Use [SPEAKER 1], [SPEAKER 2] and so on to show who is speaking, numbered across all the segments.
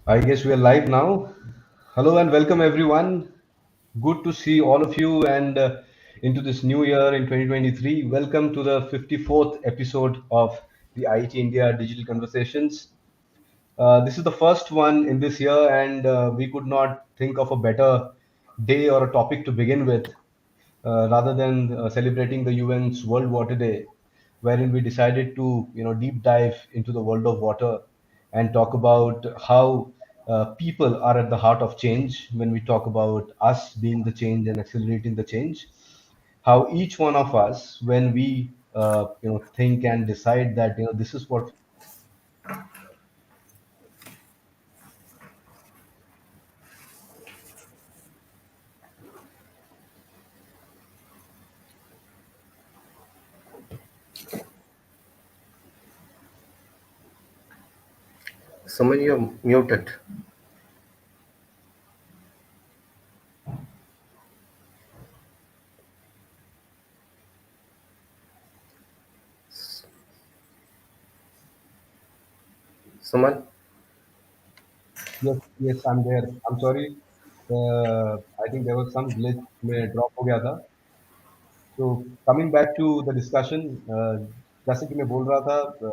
[SPEAKER 1] I guess we are live now. Hello and welcome everyone. Good to see all of you and into this new year in 2023. Welcome to the 54th episode of the IT India Digital Conversations. This is the first one in this year, and we could not think of a better day or a topic to begin with rather than celebrating the UN's World Water Day, wherein we decided to deep dive into the world of water and talk about how people are at the heart of change when we talk about us being the change and accelerating the change. How each one of us, when we think and decide that this is what
[SPEAKER 2] Someone you're muted. Someone.
[SPEAKER 1] yes, I'm there. I'm sorry. I think there was some glitch में drop हो गया था. So coming back to the discussion, जैसे कि मैं बोल रहा था,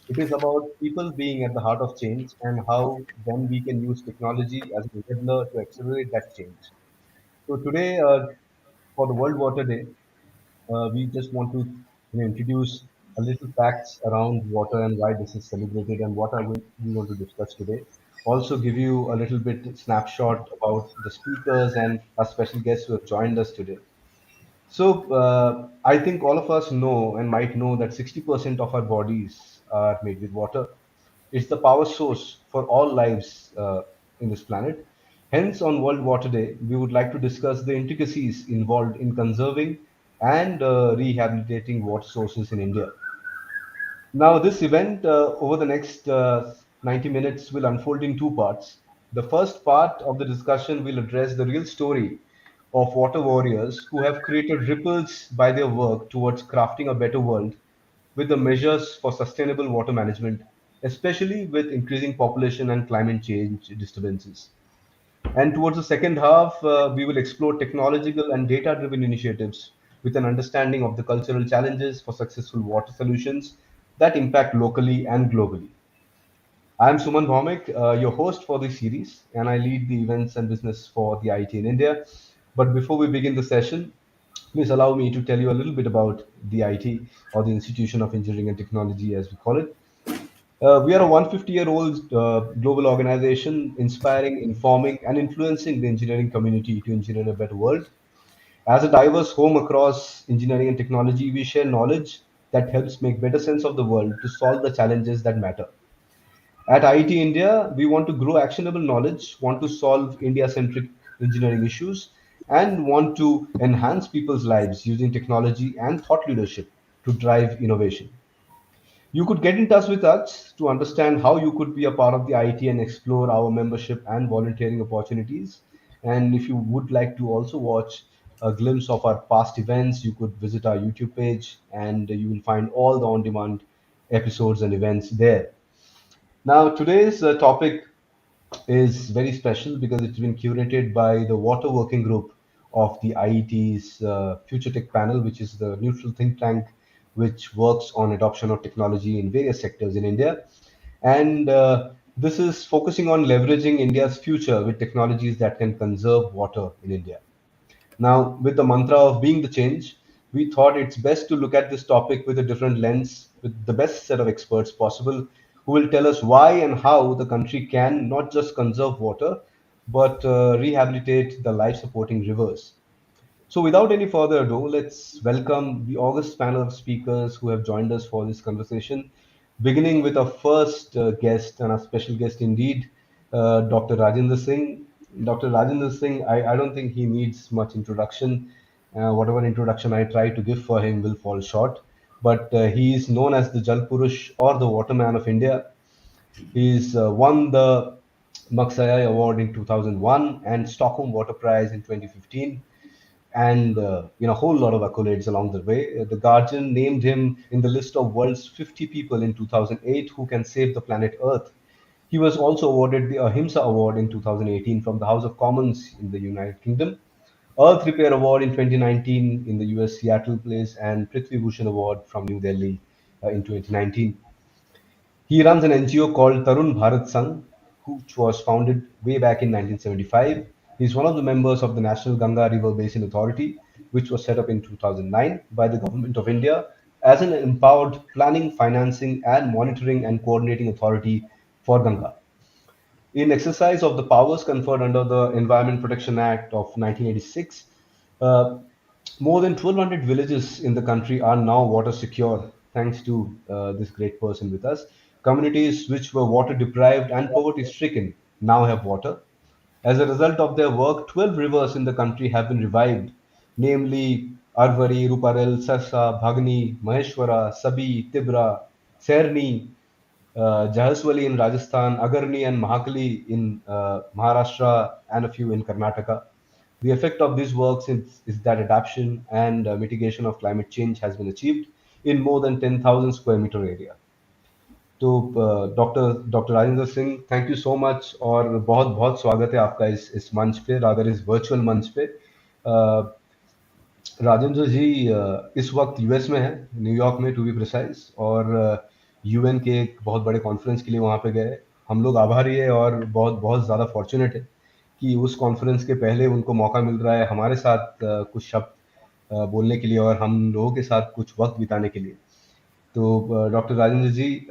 [SPEAKER 1] it is about people being at the heart of change and how then we can use technology as an enabler to accelerate that change. So today, for the World Water Day, we just want to introduce a little facts around water and why this is celebrated and what are we going to discuss today. Also give you a little bit snapshot about the speakers and our special guests who have joined us today. So, I think all of us know and might know that 60% of our bodies are made with water. It's the power source for all lives in this planet. Hence, on World Water Day, we would like to discuss the intricacies involved in conserving and rehabilitating water sources in India. Now, this event over the next 90 minutes will unfold in two parts. The first part of the discussion will address the real story of water warriors who have created ripples by their work towards crafting a better world with the measures for sustainable water management, especially with increasing population and climate change disturbances. And towards the second half, we will explore technological and data driven initiatives with an understanding of the cultural challenges for successful water solutions that impact locally and globally. I'm Suman Bhaumik, your host for this series, and I lead the events and business for the IT in India. But before we begin the session, please allow me to tell you a little bit about the IT, or the Institution of Engineering and Technology, as we call it. We are a 150-year-old global organization inspiring, informing, and influencing the engineering community to engineer a better world. As a diverse home across engineering and technology, we share knowledge that helps make better sense of the world to solve the challenges that matter. At IIT India, we want to grow actionable knowledge, want to solve India centric engineering issues, and want to enhance people's lives using technology and thought leadership to drive innovation. You could get in touch with us to understand how you could be a part of the IT and explore our membership and volunteering opportunities. And if you would like to also watch a glimpse of our past events, you could visit our YouTube page and you will find all the on demand episodes and events there. Now, today's topic is very special because it's been curated by the Water Working Group of the IET's Future Tech Panel, which is the neutral think tank which works on adoption of technology in various sectors in India. And this is focusing on leveraging India's future with technologies that can conserve water in India. Now, with the mantra of being the change, we thought it's best to look at this topic with a different lens, with the best set of experts possible, who will tell us why and how the country can not just conserve water, but rehabilitate the life supporting rivers. So, without any further ado, let's welcome the august panel of speakers who have joined us for this conversation, beginning with our first guest and our special guest indeed, Dr. Rajendra Singh. Dr. Rajendra Singh, I don't think he needs much introduction. Whatever introduction I try to give for him will fall short. But he is known as the Jal Purush or the Waterman of India. He's won the Maksayai Award in 2001 and Stockholm Water Prize in 2015 and a whole lot of accolades along the way. The Guardian named him in the list of world's 50 people in 2008 who can save the planet Earth. He was also awarded the Ahimsa Award in 2018 from the House of Commons in the United Kingdom, Earth Repair Award in 2019 in the US Seattle place, and Prithvi Bhushan Award from New Delhi in 2019. He runs an NGO called Tarun Bharat Sangh, which was founded way back in 1975. He's one of the members of the National Ganga River Basin Authority, which was set up in 2009 by the Government of India as an empowered planning, financing, and monitoring and coordinating authority for Ganga. In exercise of the powers conferred under the Environment Protection Act of 1986, uh, more than 1,200 villages in the country are now water secure, thanks to this great person with us. Communities which were water deprived and poverty stricken now have water. As a result of their work, 12 rivers in the country have been revived, namely Arvari, Ruparel, Sarsa, Bhagni, Maheshwara, Sabi, Tibra, Serni, Jahaswali in Rajasthan, Agarni and Mahakali in Maharashtra, and a few in Karnataka. The effect of these works is that adaptation and mitigation of climate change has been achieved in more than 10,000 square meter area. तो doctor Rajendra Singh, thank you so much और बहुत बहुत स्वागत है आपका इस मंच पे, रादर इस वर्चुअल मंच पे। राजेंद्र जी इस वक्त यूएस में है, न्यूयॉर्क में टू बी प्रिसाइज, और यूएन के एक बहुत बड़े कॉन्फ्रेंस के लिए वहाँ पे गए। हम लोग आभारी है और बहुत बहुत ज़्यादा फॉर्चुनेट है कि उस कॉन्फ्रेंस के पहले उनको मौका मिल रहा है हमारे साथ कुछ शब्द बोलने के लिए और हम लोगों के साथ कुछ वक्त बिताने के लिए। तो डॉक्टर राजेंद्र जी,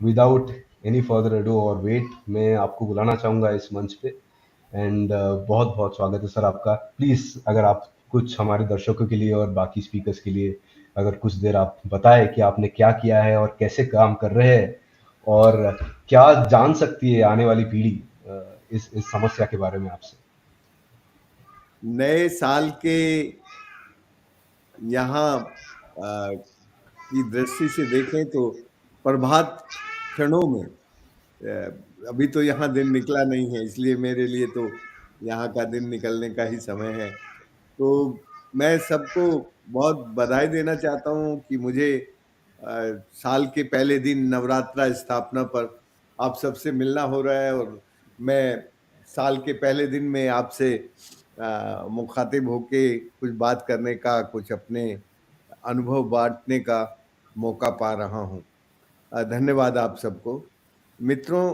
[SPEAKER 1] विदाउट एनी फर्दर अडू और वेट, मैं आपको बुलाना चाहूँगा इस मंच पे। एंड बहुत बहुत स्वागत है सर आपका। प्लीज़ अगर आप कुछ हमारे दर्शकों के लिए और बाकी स्पीकर्स के लिए अगर कुछ देर आप बताएं कि आपने क्या किया है और कैसे काम कर रहे हैं और क्या जान सकती है आने वाली पीढ़ी इस समस्या के बारे में आपसे।
[SPEAKER 3] नए साल के यहाँ की दृष्टि से देखें तो प्रभात क्षणों में, अभी तो यहाँ दिन निकला नहीं है, इसलिए मेरे लिए तो यहाँ का दिन निकलने का ही समय है। तो मैं सबको बहुत बधाई देना चाहता हूँ कि मुझे साल के पहले दिन नवरात्रा स्थापना पर आप सबसे मिलना हो रहा है, और मैं साल के पहले दिन में आपसे मुखातिब होके कुछ बात करने का, कुछ अपने अनुभव बांटने का मौका पा रहा हूँ। धन्यवाद आप सबको। मित्रों,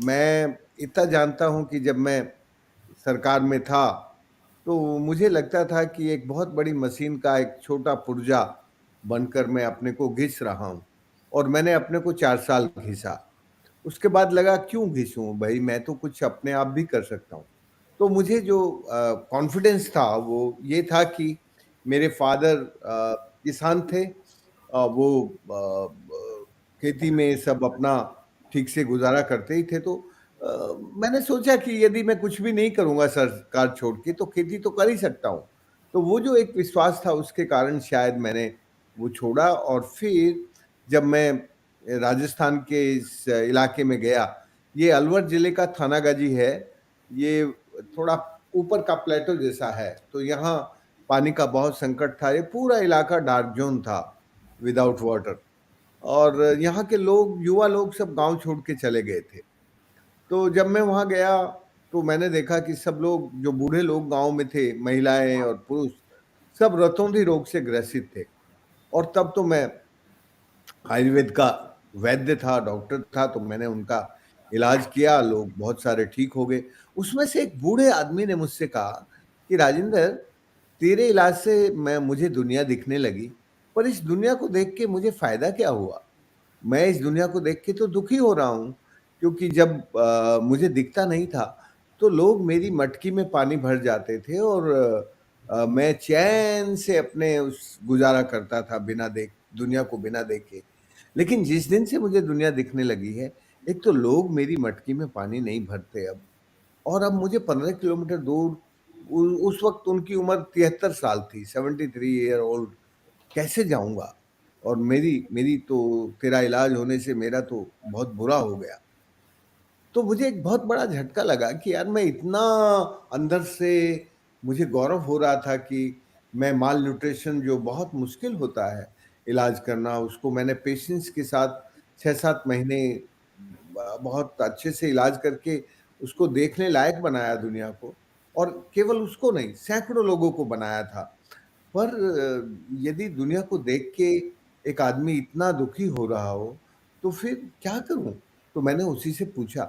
[SPEAKER 3] मैं इतना जानता हूँ कि जब मैं सरकार में था तो मुझे लगता था कि एक बहुत बड़ी मशीन का एक छोटा पुर्जा बनकर मैं अपने को घिस रहा हूँ, और मैंने अपने को 4 साल घिसा। उसके बाद लगा क्यों घिसूं भाई, मैं तो कुछ अपने आप भी कर सकता हूँ। तो मुझे जो कॉन्फिडेंस था वो ये था कि मेरे फादर किसान थे, वो खेती में सब अपना ठीक से गुजारा करते ही थे। तो मैंने सोचा कि यदि मैं कुछ भी नहीं करूंगा सरकार छोड़ के, तो खेती तो कर ही सकता हूँ। तो वो जो एक विश्वास था उसके कारण शायद मैंने वो छोड़ा। और फिर जब मैं राजस्थान के इस इलाके में गया, ये अलवर जिले का थानागाजी है, ये थोड़ा ऊपर का प्लेटो जैसा है, तो यहाँ पानी का बहुत संकट था। ये पूरा इलाका डार्क जोन था, विदाउट वाटर, और यहाँ के लोग, युवा लोग सब गांव छोड़ के चले गए थे। तो जब मैं वहां गया तो मैंने देखा कि सब लोग, जो बूढ़े लोग गांव में थे, महिलाएं और पुरुष, सब रतौंधी रोग से ग्रसित थे। और तब तो मैं आयुर्वेद का वैद्य था, डॉक्टर था, तो मैंने उनका इलाज किया, लोग बहुत सारे ठीक हो गए। उसमें से एक बूढ़े आदमी ने मुझसे कहा कि राजेंद्र, तेरे इलाज से मैं मुझे दुनिया दिखने लगी, पर इस दुनिया को देख के मुझे फायदा क्या हुआ? मैं इस दुनिया को देख के तो दुखी हो रहा हूँ, क्योंकि जब मुझे दिखता नहीं था तो लोग मेरी मटकी में पानी भर जाते थे, और मैं चैन से अपने उस गुजारा करता था बिना देख, दुनिया को बिना देखे। लेकिन जिस दिन से मुझे दुनिया दिखने लगी है, एक तो लोग मेरी मटकी में पानी नहीं भरते अब, और अब मुझे 15 किलोमीटर दूर, उस वक्त उनकी उम्र 73 साल थी, 73 ईयर ओल्ड, कैसे जाऊंगा? और मेरी मेरी तो, तेरा इलाज होने से मेरा तो बहुत बुरा हो गया। तो मुझे एक बहुत बड़ा झटका लगा कि यार, मैं इतना अंदर से मुझे गौरव हो रहा था कि मैं माल न्यूट्रिशन, जो बहुत मुश्किल होता है इलाज करना, उसको मैंने पेशेंस के साथ 6-7 महीने बहुत अच्छे से इलाज करके उसको देखने लायक बनाया दुनिया को, और केवल उसको नहीं, सैकड़ों लोगों को बनाया था। पर यदि दुनिया को देख के एक आदमी इतना दुखी हो रहा हो तो फिर क्या करूं? तो मैंने उसी से पूछा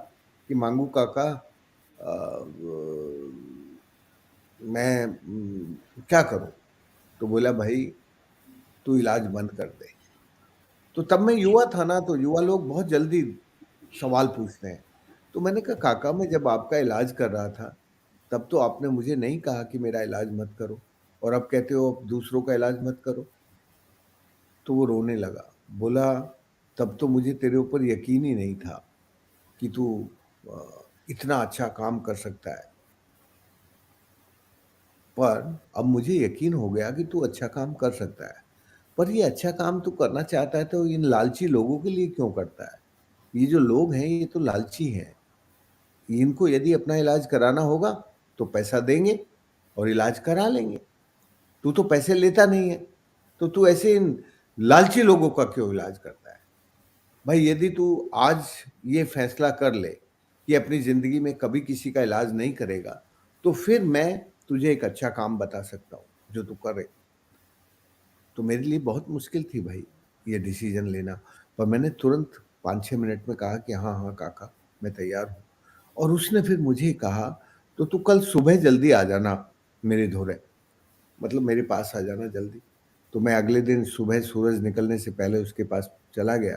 [SPEAKER 3] कि मांगू काका, मैं क्या करूं? तो बोला, भाई तू इलाज बंद कर दे। तो तब मैं युवा था ना, तो युवा लोग बहुत जल्दी सवाल पूछते हैं। तो मैंने कहा, काका मैं जब आपका इलाज कर रहा था तब तो आपने मुझे नहीं कहा कि मेरा इलाज मत करो, और अब कहते हो अब दूसरों का इलाज मत करो। तो वो रोने लगा, बोला तब तो मुझे तेरे ऊपर यकीन ही नहीं था कि तू इतना अच्छा काम कर सकता है, पर अब मुझे यकीन हो गया कि तू अच्छा काम कर सकता है। पर ये अच्छा काम तू करना चाहता है तो इन लालची लोगों के लिए क्यों करता है? ये जो लोग हैं ये तो लालची हैं। इनको यदि अपना इलाज कराना होगा तो पैसा देंगे और इलाज करा लेंगे। तू तो पैसे लेता नहीं है, तो तू ऐसे इन लालची लोगों का क्यों इलाज करता है? भाई यदि तू आज ये फैसला कर ले कि अपनी जिंदगी में कभी किसी का इलाज नहीं करेगा, तो फिर मैं तुझे एक अच्छा काम बता सकता हूँ जो तू करे। तो मेरे लिए बहुत मुश्किल थी भाई ये डिसीजन लेना, पर मैंने तुरंत 5-6 मिनट में कहा कि हाँ हाँ काका, मैं तैयार हूँ। और उसने फिर मुझे कहा, तो तू कल सुबह जल्दी आ जाना मेरे धोरे, मतलब मेरे पास आ जाना जल्दी। तो मैं अगले दिन सुबह सूरज निकलने से पहले उसके पास चला गया।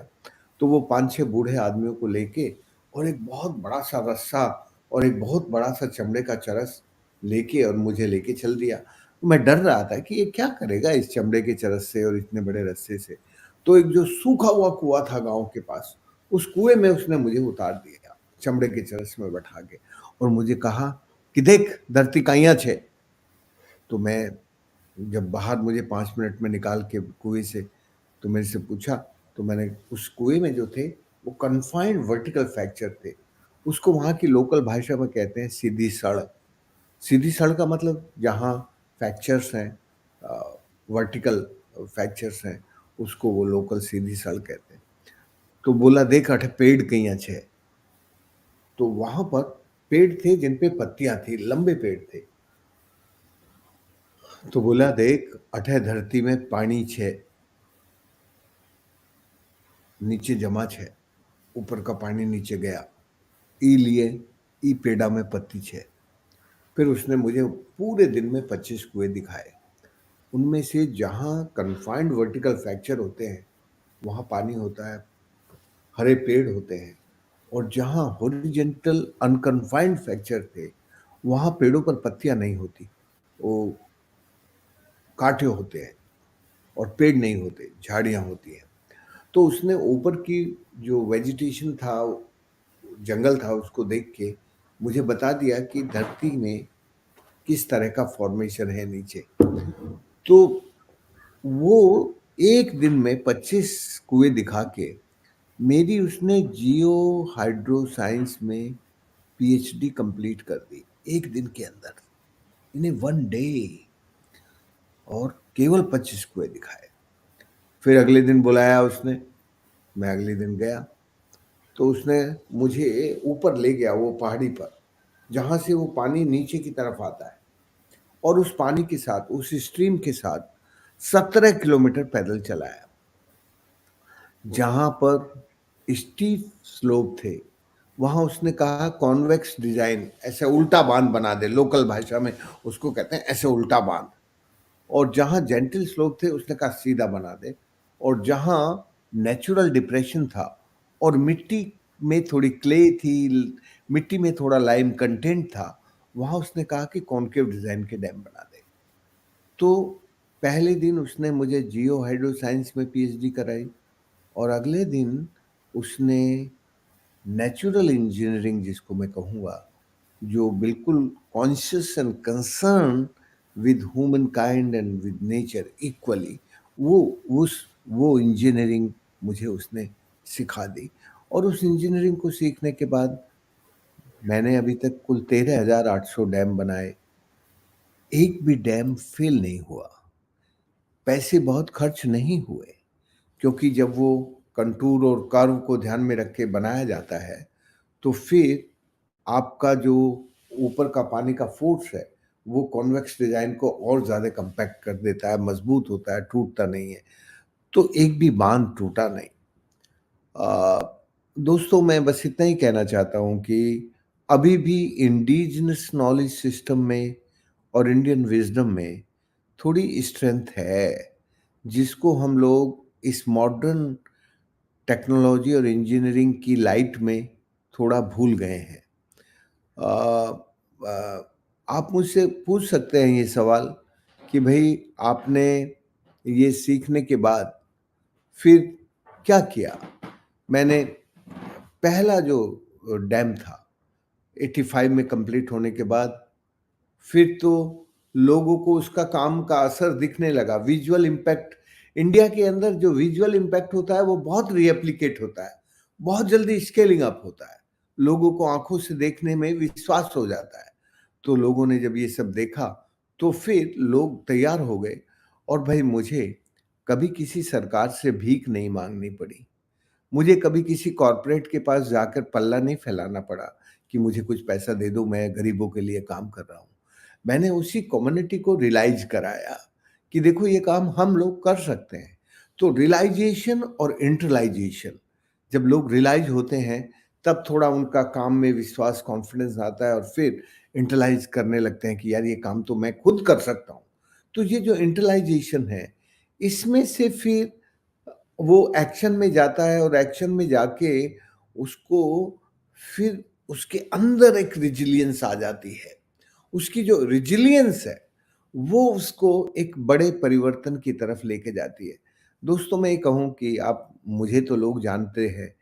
[SPEAKER 3] तो वो 5-6 बूढ़े आदमियों को लेके और एक बहुत बड़ा सा रस्सा और एक बहुत बड़ा सा चमड़े का चरस लेके और मुझे लेके चल दिया। मैं डर रहा था कि ये क्या करेगा इस चमड़े के चरस से और इतने बड़े रस्से से। तो एक जो सूखा हुआ कुआं था गांव के पास, उस कुएं में उसने मुझे उतार दिया चमड़े के चरस में बैठा के, और मुझे कहा कि देख धरती काइया छे। तो मैं जब बाहर मुझे 5 मिनट में निकाल के कुएं से, तो मेरे से पूछा, तो मैंने उस कुएं में जो थे वो कन्फाइंड वर्टिकल फ्रैक्चर थे। उसको वहाँ की लोकल भाषा में कहते हैं सीधी सड़। सीधी सड़ का मतलब जहाँ फ्रैक्चर्स हैं, वर्टिकल फ्रैक्चर्स हैं, उसको वो लोकल सीधी सड़ कहते हैं। तो बोला देख अठे पेड़ कहीं अच्छे। तो वहां पर पेड़ थे जिन पे पत्तियां थी, लंबे पेड़ थे। तो बोला देख अठे धरती में पानी छे, नीचे जमा छे, ऊपर का पानी नीचे गया, ई लिए ई पेड़ा में पत्ती छे। फिर उसने मुझे पूरे दिन में 25 कुएं दिखाए। उनमें से जहाँ कन्फाइंड वर्टिकल फ्रैक्चर होते हैं वहाँ पानी होता है, हरे पेड़ होते हैं, और जहाँ हॉरिजेंटल अनकन्फाइंड फ्रैक्चर थे वहाँ पेड़ों पर पत्तियां नहीं होती, वो कांटे होते हैं, और पेड़ नहीं होते, झाड़ियाँ होती हैं। तो उसने ऊपर की जो वेजिटेशन था, जंगल था, उसको देख के मुझे बता दिया कि धरती में किस तरह का फॉर्मेशन है नीचे। तो वो एक दिन में 25 कुएं दिखा के मेरी उसने जियो हाइड्रो साइंस में पीएचडी कंप्लीट कर दी एक दिन के अंदर, इन वन डे, और केवल 25 कुएं दिखाए। फिर अगले दिन बुलाया उसने, मैं अगले दिन गया। तो उसने मुझे ऊपर ले गया वो पहाड़ी पर जहाँ से वो पानी नीचे की तरफ आता है, और उस पानी के साथ, उस स्ट्रीम के साथ 17 किलोमीटर पैदल चलाया। जहाँ पर स्टीप स्लोप थे वहाँ उसने कहा कॉन्वेक्स डिजाइन, ऐसे उल्टा बांध बना दे, लोकल भाषा में उसको कहते हैं ऐसे उल्टा बांध। और जहाँ जेंटल स्लोप थे उसने कहा सीधा बना दे। और जहाँ नेचुरल डिप्रेशन था और मिट्टी में थोड़ी क्ले थी, मिट्टी में थोड़ा लाइम कंटेंट था, वहाँ उसने कहा कि कॉनकेव डिजाइन के डैम बना दे। तो पहले दिन उसने मुझे जियो हाइड्रो साइंस में पीएचडी कराई, और अगले दिन उसने नेचुरल इंजीनियरिंग, जिसको मैं कहूँगा, जो बिल्कुल conscious and concern with human kind and with nature equally, वो उस वो इंजीनियरिंग मुझे उसने सिखा दी। और उस इंजीनियरिंग को सीखने के बाद मैंने अभी तक कुल 13,800 डैम बनाए, एक भी डैम फेल नहीं हुआ। पैसे बहुत खर्च नहीं हुए, क्योंकि जब वो कंटूर और कर्व को ध्यान में रख के बनाया जाता है तो फिर आपका जो ऊपर का पानी का फोर्स है वो कॉन्वेक्स डिजाइन को और ज़्यादा कंपैक्ट कर देता है, मजबूत होता है, टूटता नहीं है। तो एक भी बांध टूटा नहीं। दोस्तों, मैं बस इतना ही कहना चाहता हूँ कि अभी भी इंडिजिनस नॉलेज सिस्टम में और इंडियन विजडम में थोड़ी स्ट्रेंथ है, जिसको हम लोग इस मॉडर्न टेक्नोलॉजी और इंजीनियरिंग की लाइट में थोड़ा भूल गए हैं। आप मुझसे पूछ सकते हैं ये सवाल कि भाई आपने ये सीखने के बाद फिर क्या किया? मैंने पहला जो डैम था 85 में कंप्लीट होने के बाद फिर तो लोगों को उसका काम का असर दिखने लगा। विजुअल इम्पैक्ट, इंडिया के अंदर जो विजुअल इम्पैक्ट होता है वो बहुत रीएप्लिकेट होता है, बहुत जल्दी स्केलिंग अप होता है, लोगों को आंखों से देखने में विश्वास हो जाता है। तो लोगों ने जब ये सब देखा तो फिर लोग तैयार हो गए। और भाई, मुझे कभी किसी सरकार से भीख नहीं मांगनी पड़ी, मुझे कभी किसी कॉरपोरेट के पास जाकर पल्ला नहीं फैलाना पड़ा कि मुझे कुछ पैसा दे दो, मैं गरीबों के लिए काम कर रहा हूँ। मैंने उसी कम्युनिटी को रियलाइज कराया कि देखो ये काम हम लोग कर सकते हैं। तो रियलाइजेशन और इंटरलाइजेशन, जब लोग रियलाइज होते हैं तब थोड़ा उनका काम में विश्वास, कॉन्फिडेंस आता है और फिर इंटरलाइज करने लगते हैं कि यार ये काम तो मैं खुद कर सकता हूँ। तो ये जो इंटरलाइजेशन है, इसमें से फिर वो एक्शन में जाता है और एक्शन में जाके उसको फिर उसके अंदर एक रिजिलियंस आ जाती है। उसकी जो रिजिलियंस है वो उसको एक बड़े परिवर्तन की तरफ लेके जाती है। दोस्तों, मैं ये कहूँ कि आप, मुझे तो लोग जानते हैं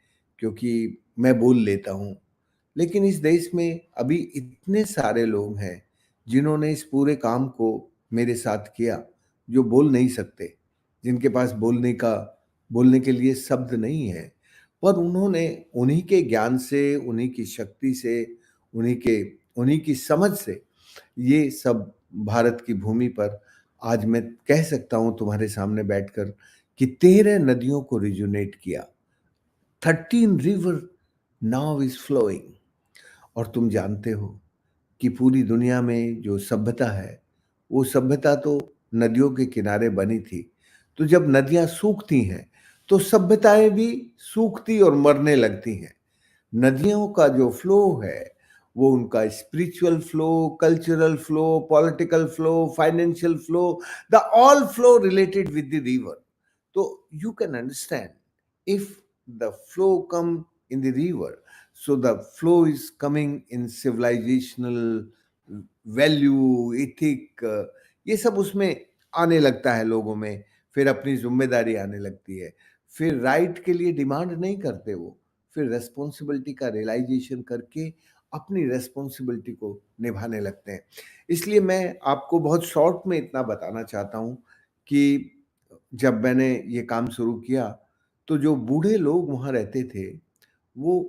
[SPEAKER 3] क्योंकि मैं बोल लेता हूँ, लेकिन इस देश में अभी इतने सारे लोग हैं जिन्होंने इस पूरे काम को मेरे साथ किया, जो बोल नहीं सकते, जिनके पास बोलने के लिए शब्द नहीं है, पर उन्होंने उन्हीं के ज्ञान से, उन्हीं की शक्ति से, उन्हीं की समझ से ये सब भारत की भूमि पर आज मैं कह सकता हूँ तुम्हारे सामने बैठकर कि 13 नदियों को रिजुनेट किया। 13 रिवर नाउ इज फ्लोइंग। और तुम जानते हो कि पूरी दुनिया में जो सभ्यता है, वो सभ्यता तो नदियों के किनारे बनी थी। तो जब नदियां सूखती हैं तो सभ्यताएं भी सूखती और मरने लगती हैं। नदियों का जो फ्लो है वो उनका spiritual flow, cultural flow, political flow, financial flow, the all flow related with the river. तो you can understand, if the flow come in the river, so the flow is coming in civilizational value, ethic, ये सब उसमें आने लगता है लोगों में। फिर अपनी जिम्मेदारी आने लगती है, फिर राइट के लिए डिमांड नहीं करते वो, फिर रेस्पॉन्सिबिलिटी का रियलाइजेशन करके अपनी रेस्पॉन्सिबिलिटी को निभाने लगते हैं। इसलिए मैं आपको बहुत शॉर्ट में इतना बताना चाहता हूँ कि जब मैंने ये काम शुरू किया तो जो बूढ़े लोग वहाँ रहते थे वो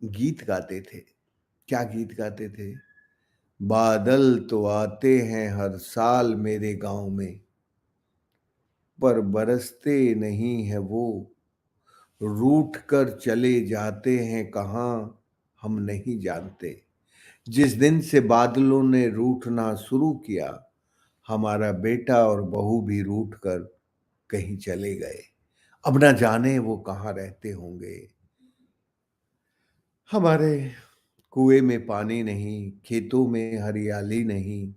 [SPEAKER 3] गीत गाते थे। क्या गीत गाते थे? बादल तो आते हैं हर साल मेरे गांव में, पर बरसते नहीं है वो, रूठ कर चले जाते हैं कहाँ हम नहीं जानते। जिस दिन से बादलों ने रूठना शुरू किया, हमारा बेटा और बहू भी रूठ कर कहीं चले गए। अब ना जाने वो कहाँ रहते होंगे। हमारे कुएं में पानी नहीं, खेतों में हरियाली नहीं,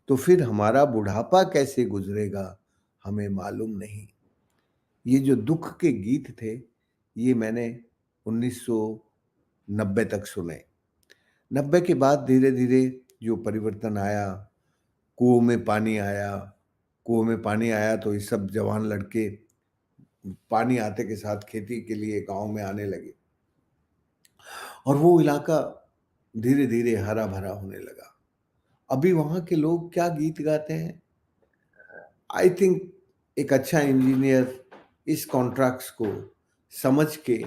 [SPEAKER 3] तो फिर हमारा बुढ़ापा कैसे गुजरेगा हमें मालूम नहीं। ये जो दुख के गीत थे, ये मैंने 1990 तक सुने। 90 के बाद धीरे धीरे जो परिवर्तन आया, कुओं में पानी आया। कुओं में पानी आया तो ये सब जवान लड़के पानी आते के साथ खेती के लिए गांव में आने लगे और वो इलाका धीरे धीरे हरा भरा होने लगा। अभी वहां के लोग क्या गीत गाते हैं? आई थिंक एक अच्छा इंजीनियर इस कॉन्ट्रैक्ट्स को समझ के,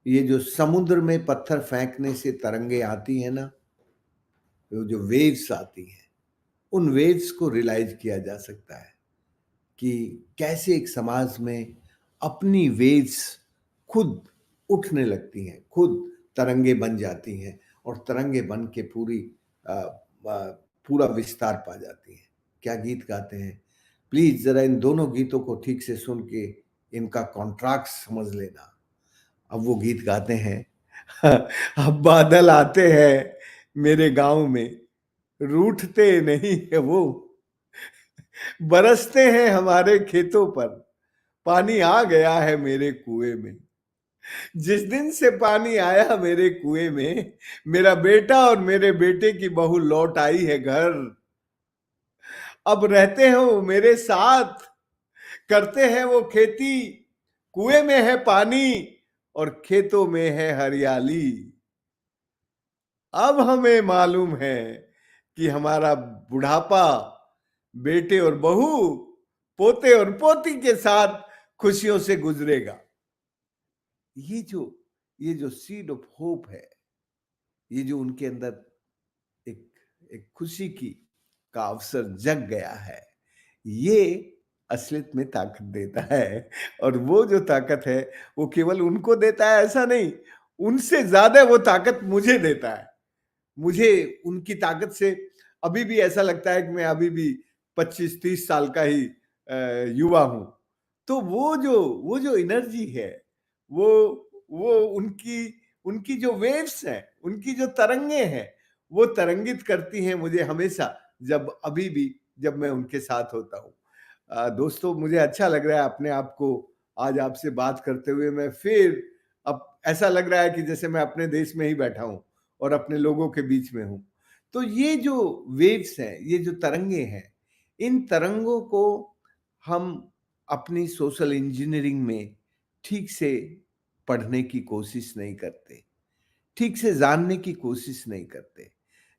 [SPEAKER 3] ये जो समुद्र में पत्थर फेंकने से तरंगे आती है ना, वो जो वेव्स आती हैं, उन वेव्स को रियलाइज किया जा सकता है कि कैसे एक समाज में अपनी वेव्स खुद उठने लगती हैं, खुद तरंगे बन जाती हैं और तरंगे बन के पूरा विस्तार पा जाती हैं। क्या गीत गाते हैं! प्लीज जरा इन दोनों गीतों को ठीक से सुन के इनका कॉन्ट्रैक्ट समझ लेना। अब वो गीत गाते हैं अब बादल आते हैं मेरे गांव में, रूठते नहीं है वो, बरसते हैं हमारे खेतों पर, पानी आ गया है मेरे कुएं में। जिस दिन से पानी आया मेरे कुएं में, मेरा बेटा और मेरे बेटे की बहू लौट आई है घर। अब रहते हैं वो मेरे साथ, करते हैं वो खेती, कुएं में है पानी और खेतों में है हरियाली। अब हमें मालूम है कि हमारा बुढ़ापा बेटे और बहू, पोते और पोती के साथ खुशियों से गुजरेगा। ये जो सीड ऑफ होप है, ये जो उनके अंदर एक एक खुशी की का अवसर जग गया है, ये असलियत में ताकत देता है। और वो जो ताकत है वो केवल उनको देता है ऐसा नहीं, उनसे ज्यादा वो ताकत मुझे देता है। मुझे उनकी ताकत से अभी भी ऐसा लगता है कि मैं अभी भी 25-30 साल का ही युवा हूं। तो वो जो एनर्जी है, वो वो उनकी उनकी जो वेव्स हैं, उनकी जो तरंगे हैं, वो तरंगित करती हैं मुझे हमेशा, जब अभी भी जब मैं उनके साथ होता हूँ। दोस्तों, मुझे अच्छा लग रहा है अपने आप को आज आपसे बात करते हुए। मैं फिर अब ऐसा लग रहा है कि जैसे मैं अपने देश में ही बैठा हूँ और अपने लोगों के बीच में हूँ। तो ये जो वेव्स हैं, ये जो तरंगे हैं, इन तरंगों को हम अपनी सोशल इंजीनियरिंग में ठीक से पढ़ने की कोशिश नहीं करते, ठीक से जानने की कोशिश नहीं करते।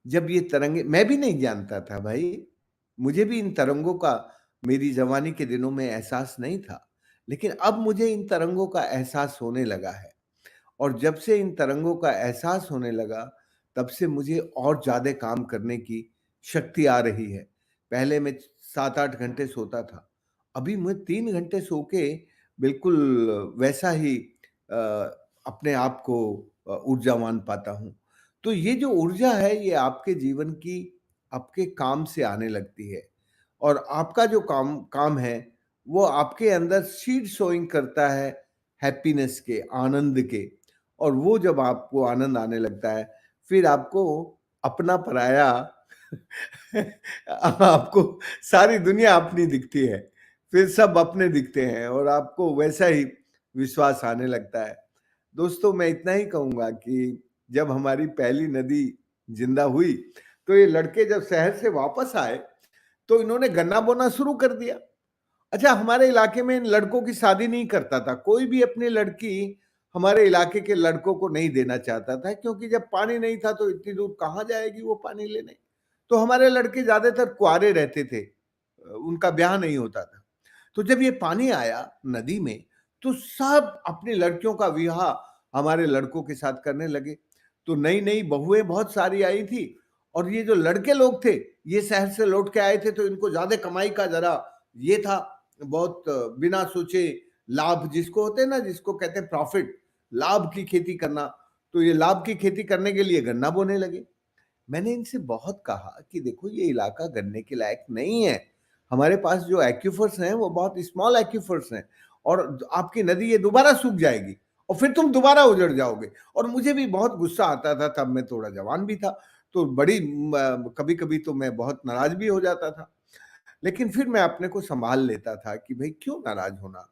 [SPEAKER 3] जब ये तरंगे, मैं भी नहीं जानता था भाई, मुझे भी इन तरंगों का मेरी जवानी के दिनों में एहसास नहीं था, लेकिन अब मुझे इन तरंगों का एहसास होने लगा है। और जब से इन तरंगों का एहसास होने लगा, तब से मुझे और ज़्यादा काम करने की शक्ति आ रही है। पहले मैं 7-8 घंटे सोता था, अभी मैं 3 घंटे सो के बिल्कुल वैसा ही अपने आप को ऊर्जावान पाता हूँ। तो ये जो ऊर्जा है, ये आपके जीवन की, आपके काम से आने लगती है। और आपका जो काम काम है, वो आपके अंदर सीड सोइंग करता है हैप्पीनेस के, आनंद के। और वो जब आपको आनंद आने लगता है, फिर आपको अपना पराया आपको सारी दुनिया अपनी दिखती है, फिर सब अपने दिखते हैं और आपको वैसा ही विश्वास आने लगता है। दोस्तों, मैं इतना ही कहूंगा कि जब हमारी पहली नदी जिंदा हुई, तो ये लड़के जब शहर से वापस आए, तो इन्होंने गन्ना बोना शुरू कर दिया। अच्छा, हमारे इलाके में इन लड़कों की शादी नहीं करता था कोई भी, अपनी लड़की हमारे इलाके के लड़कों को नहीं देना चाहता था, क्योंकि जब पानी नहीं था तो इतनी दूर कहाँ जाएगी वो पानी लेने। तो हमारे लड़के ज्यादातर कुंवारे रहते थे, उनका ब्याह नहीं होता था। तो जब ये पानी आया नदी में, तो सब अपनी लड़कियों का विवाह हमारे लड़कों के साथ करने लगे। तो नई नई बहुएं बहुत सारी आई थी, और ये जो लड़के लोग थे, ये शहर से लौट के आए थे, तो इनको ज्यादा कमाई का जरा ये था, बहुत बिना सोचे लाभ जिसको होते हैं ना, जिसको कहते हैं प्रॉफिट, लाभ की खेती करना। तो ये लाभ की खेती करने के लिए गन्ना बोने लगे। मैंने इनसे बहुत कहा कि देखो, ये इलाका गन्ने के लायक नहीं है, हमारे पास जो एक्यूफर्स हैं वो बहुत स्मॉल एक्यूफर्स हैं, और आपकी नदी ये दोबारा सूख जाएगी और फिर तुम दोबारा उजड़ जाओगे। और मुझे भी बहुत गुस्सा आता था, तब मैं थोड़ा जवान भी था, तो बड़ी कभी कभी तो मैं बहुत नाराज भी हो जाता था, लेकिन फिर मैं अपने को संभाल लेता था कि भाई क्यों नाराज होना।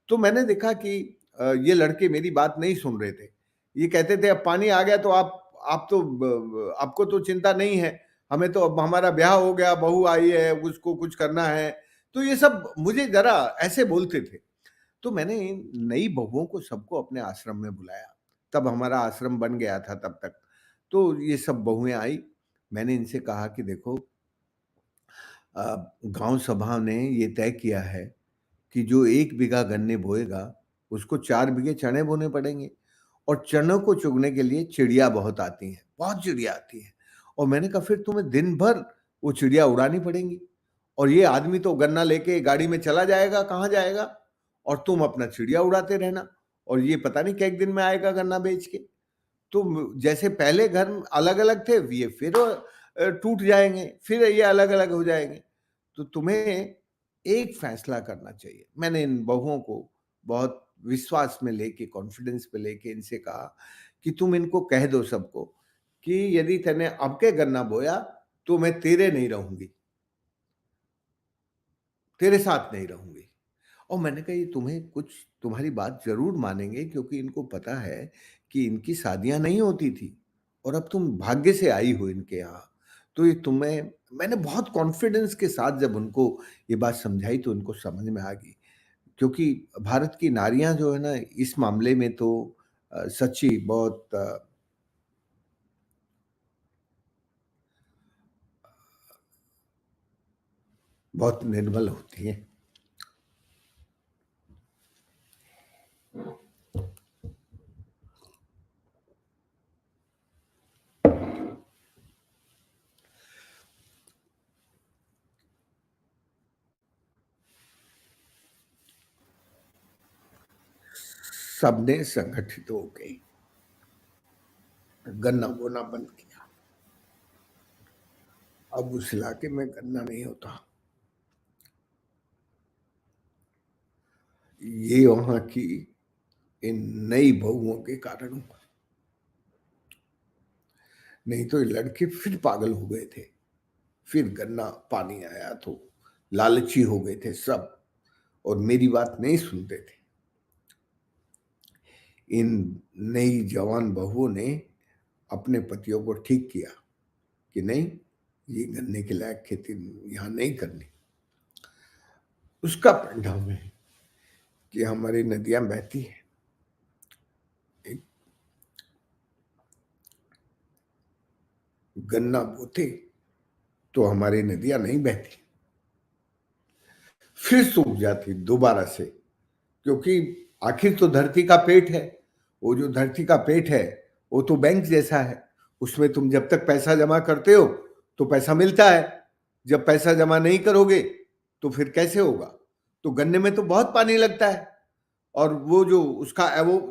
[SPEAKER 3] तो मैंने देखा कि ये लड़के मेरी बात नहीं सुन रहे थे। ये कहते थे अब पानी आ गया तो आप तो आपको तो चिंता नहीं है, हमें तो अब हमारा ब्याह हो गया, बहू आई है, उसको कुछ करना है। तो ये सब मुझे जरा ऐसे बोलते थे। तो मैंने इन नई बहुओं को सबको अपने आश्रम में बुलाया, तब हमारा आश्रम बन गया था तब तक। तो ये सब बहुएं आई, मैंने इनसे कहा कि देखो, गांव सभा ने ये तय किया है कि जो 1 बीघा गन्ने बोएगा, उसको 4 बीघे चने बोने पड़ेंगे। और चनों को चुगने के लिए चिड़िया बहुत आती हैं, बहुत चिड़िया आती हैं। और मैंने कहा फिर तुम्हें दिन भर वो चिड़िया उड़ानी पड़ेंगी, और ये आदमी तो गन्ना लेके गाड़ी में चला जाएगा, कहाँ जाएगा, और तुम अपना चिड़िया उड़ाते रहना, और ये पता नहीं क्या एक दिन में आएगा गन्ना बेच के। तो जैसे पहले घर अलग अलग थे, ये फिर टूट जाएंगे, फिर ये अलग अलग हो जाएंगे। तो तुम्हें एक फैसला करना चाहिए। मैंने इन बहुओं को बहुत विश्वास में लेके, कॉन्फिडेंस पे लेके इनसे कहा कि तुम इनको कह दो सबको कि यदि तने अब के गन्ना बोया तो मैं तेरे नहीं रहूंगी, तेरे साथ नहीं रहूंगी। और मैंने कहा ये तुम्हें कुछ, तुम्हारी बात जरूर मानेंगे, क्योंकि इनको पता है कि इनकी शादियां नहीं होती थी और अब तुम भाग्य से आई हो इनके यहाँ। तो ये तुम्हें, मैंने बहुत कॉन्फिडेंस के साथ जब उनको ये बात समझाई तो उनको समझ में आ गई। क्योंकि भारत की नारियां जो है ना, इस मामले में तो सच्ची बहुत निर्मल होती हैं। सबने संगठित हो गए, गन्ना बोना बंद किया। अब उस इलाके में गन्ना नहीं होता। ये वहां की इन नई बहुओं के कारण हुआ। नहीं तो ये लड़के फिर पागल हो गए थे, फिर गन्ना पानी आया तो लालची हो गए थे सब, और मेरी बात नहीं सुनते थे। इन नई जवान बहुओं ने अपने पतियों को ठीक किया कि नहीं, ये गन्ने के लायक खेती यहां नहीं करनी। उसका परिणाम है कि हमारी नदियां बहती हैं। गन्ना बोते तो हमारी नदियां नहीं बहती, फिर सूख जाती दोबारा से। क्योंकि आखिर तो धरती का पेट है, वो जो धरती का पेट है वो तो बैंक जैसा है। उसमें तुम जब तक पैसा जमा करते हो तो पैसा मिलता है, जब पैसा जमा नहीं करोगे तो फिर कैसे होगा। तो गन्ने में तो बहुत पानी लगता है, और वो जो उसका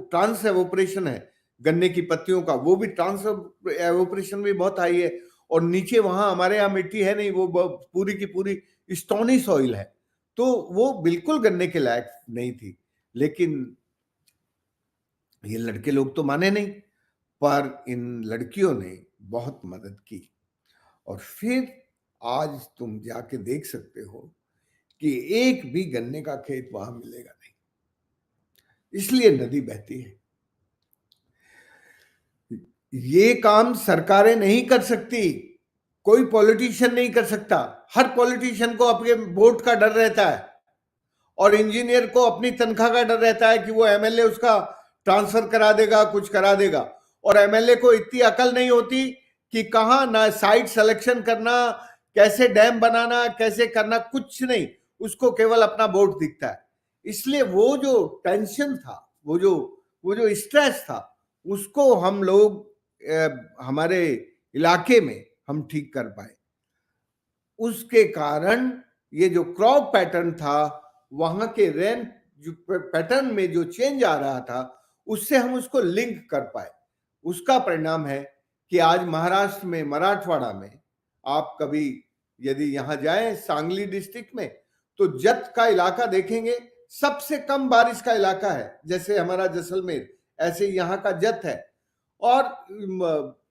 [SPEAKER 3] ट्रांस एवोपरेशन है गन्ने की पत्तियों का, वो भी ट्रांस एवोपरेशन भी बहुत हाई है। और नीचे वहां हमारे यहाँ मिट्टी है नहीं, वो पूरी की पूरी स्टोनी सॉइल है, तो वो बिल्कुल गन्ने के लायक नहीं थी। लेकिन ये लड़के लोग तो माने नहीं, पर इन लड़कियों ने बहुत मदद की। और फिर आज तुम जाके देख सकते हो कि एक भी गन्ने का खेत वहां मिलेगा नहीं, इसलिए नदी बहती है। ये काम सरकारें नहीं कर सकती, कोई पॉलिटिशियन नहीं कर सकता। हर पॉलिटिशियन को अपने वोट का डर रहता है, और इंजीनियर को अपनी तनख्वाह का डर रहता है कि वो एमएलए उसका ट्रांसफर करा देगा, कुछ करा देगा। और एमएलए को इतनी अकल नहीं होती कि कहाँ ना साइट सिलेक्शन करना, कैसे डैम बनाना, कैसे करना, कुछ नहीं। उसको केवल अपना वोट दिखता है। इसलिए वो जो टेंशन था, वो जो स्ट्रेस था, उसको हम लोग हमारे इलाके में हम ठीक कर पाए। उसके कारण ये जो क्रॉप पैटर्न था, वहां के रेन जो पैटर्न में जो चेंज आ रहा था, उससे हम उसको लिंक कर पाए। उसका परिणाम है कि आज महाराष्ट्र में, मराठवाड़ा में, आप कभी यदि यहां जाएं सांगली डिस्ट्रिक्ट में, तो जत का इलाका देखेंगे, सबसे कम बारिश का इलाका है। जैसे हमारा जैसलमेर, ऐसे यहाँ का जत है। और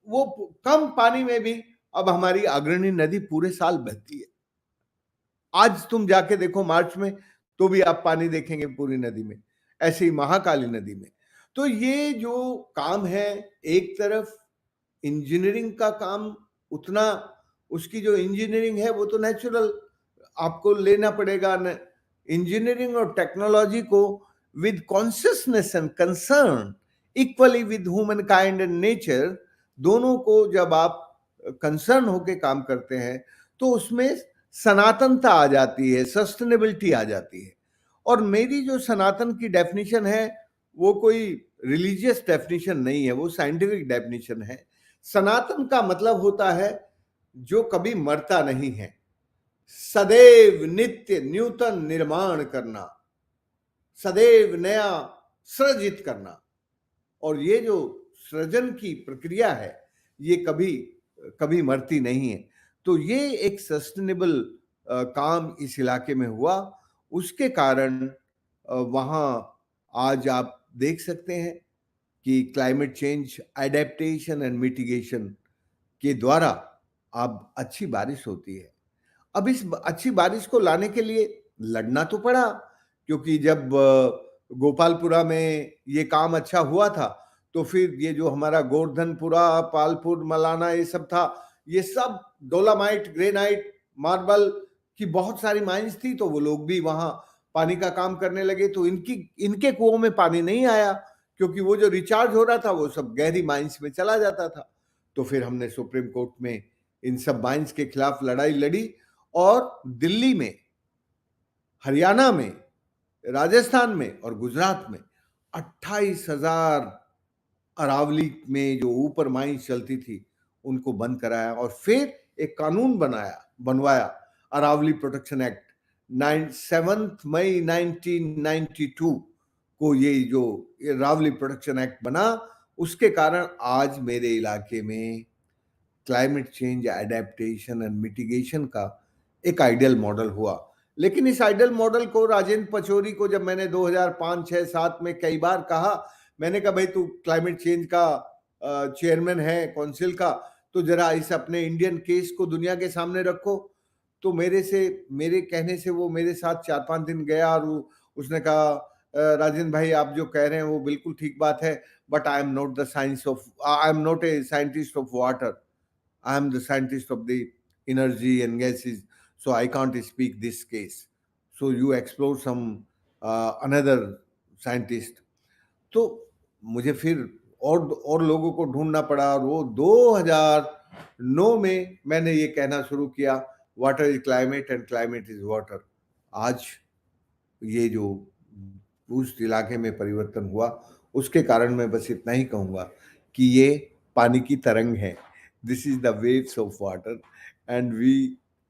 [SPEAKER 3] वो कम पानी में भी अब हमारी अग्रणी नदी पूरे साल बहती है। आज तुम जाके देखो मार्च में, तो भी आप पानी देखेंगे पूरी नदी में, ऐसे ही महाकाली नदी में। तो ये जो काम है, एक तरफ इंजीनियरिंग का काम, उतना उसकी जो इंजीनियरिंग है वो तो नेचुरल आपको लेना पड़ेगा। इंजीनियरिंग और टेक्नोलॉजी को with consciousness and concern equally with human kind and nature, दोनों को जब आप कंसर्न होके काम करते हैं तो उसमें सनातनता आ जाती है, सस्टेनेबिलिटी आ जाती है। और मेरी जो सनातन की डेफिनेशन है वो कोई रिलीजियस डेफिनेशन नहीं है, वो साइंटिफिक डेफिनेशन है। सनातन का मतलब होता है जो कभी मरता नहीं है, सदैव नित्य नूतन निर्माण करना, सदैव नया सृजित करना। और ये जो सृजन की प्रक्रिया है, ये कभी कभी मरती नहीं है। तो ये एक सस्टेनेबल काम इस इलाके में हुआ, उसके कारण वहाँ आज आप देख सकते हैं कि climate change adaptation and mitigation के द्वारा अब अच्छी बारिश होती है। अब इस अच्छी बारिश को लाने के लिए लड़ना तो पड़ा, क्योंकि जब गोपालपुरा में ये काम अच्छा हुआ था, तो फिर ये जो हमारा गोवर्धनपुरा, पालपुर, मलाना, ये सब था, ये सब डोलामाइट, ग्रेनाइट, मार्बल की बहुत सारी माइंस थी, तो वो लोग भी वहां पानी का काम करने लगे। तो इनके कुओं में पानी नहीं आया, क्योंकि वो जो रिचार्ज हो रहा था वो सब गहरी माइंस में चला जाता था। तो फिर हमने सुप्रीम कोर्ट में इन सब माइंस के खिलाफ लड़ाई लड़ी, और दिल्ली में, हरियाणा में, राजस्थान में और गुजरात में 28,000 अरावली में जो ऊपर माइंस चलती थी उनको बंद कराया, और फिर एक कानून बनवाया, अरावली प्रोटेक्शन एक्ट। 7 मई 1992 को ये जो अरावली प्रोटेक्शन एक्ट बना, उसके कारण आज मेरे इलाके में climate change adaptation and mitigation का एक आइडियल मॉडल हुआ। लेकिन इस आइडियल मॉडल को राजेंद्र पचौरी को जब मैंने 2005, 6, 7 में कई बार कहा, मैंने कहा भाई तू क्लाइमेट चेंज का चेयरमैन है काउंसिल का, तो जरा इस अपने इंडियन केस को दुनिया के सामने रखो। तो मेरे कहने से वो मेरे साथ 4-5 दिन गया, और उसने कहा राजेंद्र भाई आप जो कह रहे हैं वो बिल्कुल ठीक बात है, but I am not a scientist of water, I am the scientist of the energy and gases, so I can't speak this case. So you explore some another scientist. तो मुझे फिर और लोगों को ढूंढना पड़ा, और वो 2009 में मैंने ये कहना शुरू किया, water is climate and climate is water. आज ये जो उस इलाके में परिवर्तन हुआ, उसके कारण मैं बस इतना ही कहूँगा कि ये पानी की तरंग है। This is the waves of water, and we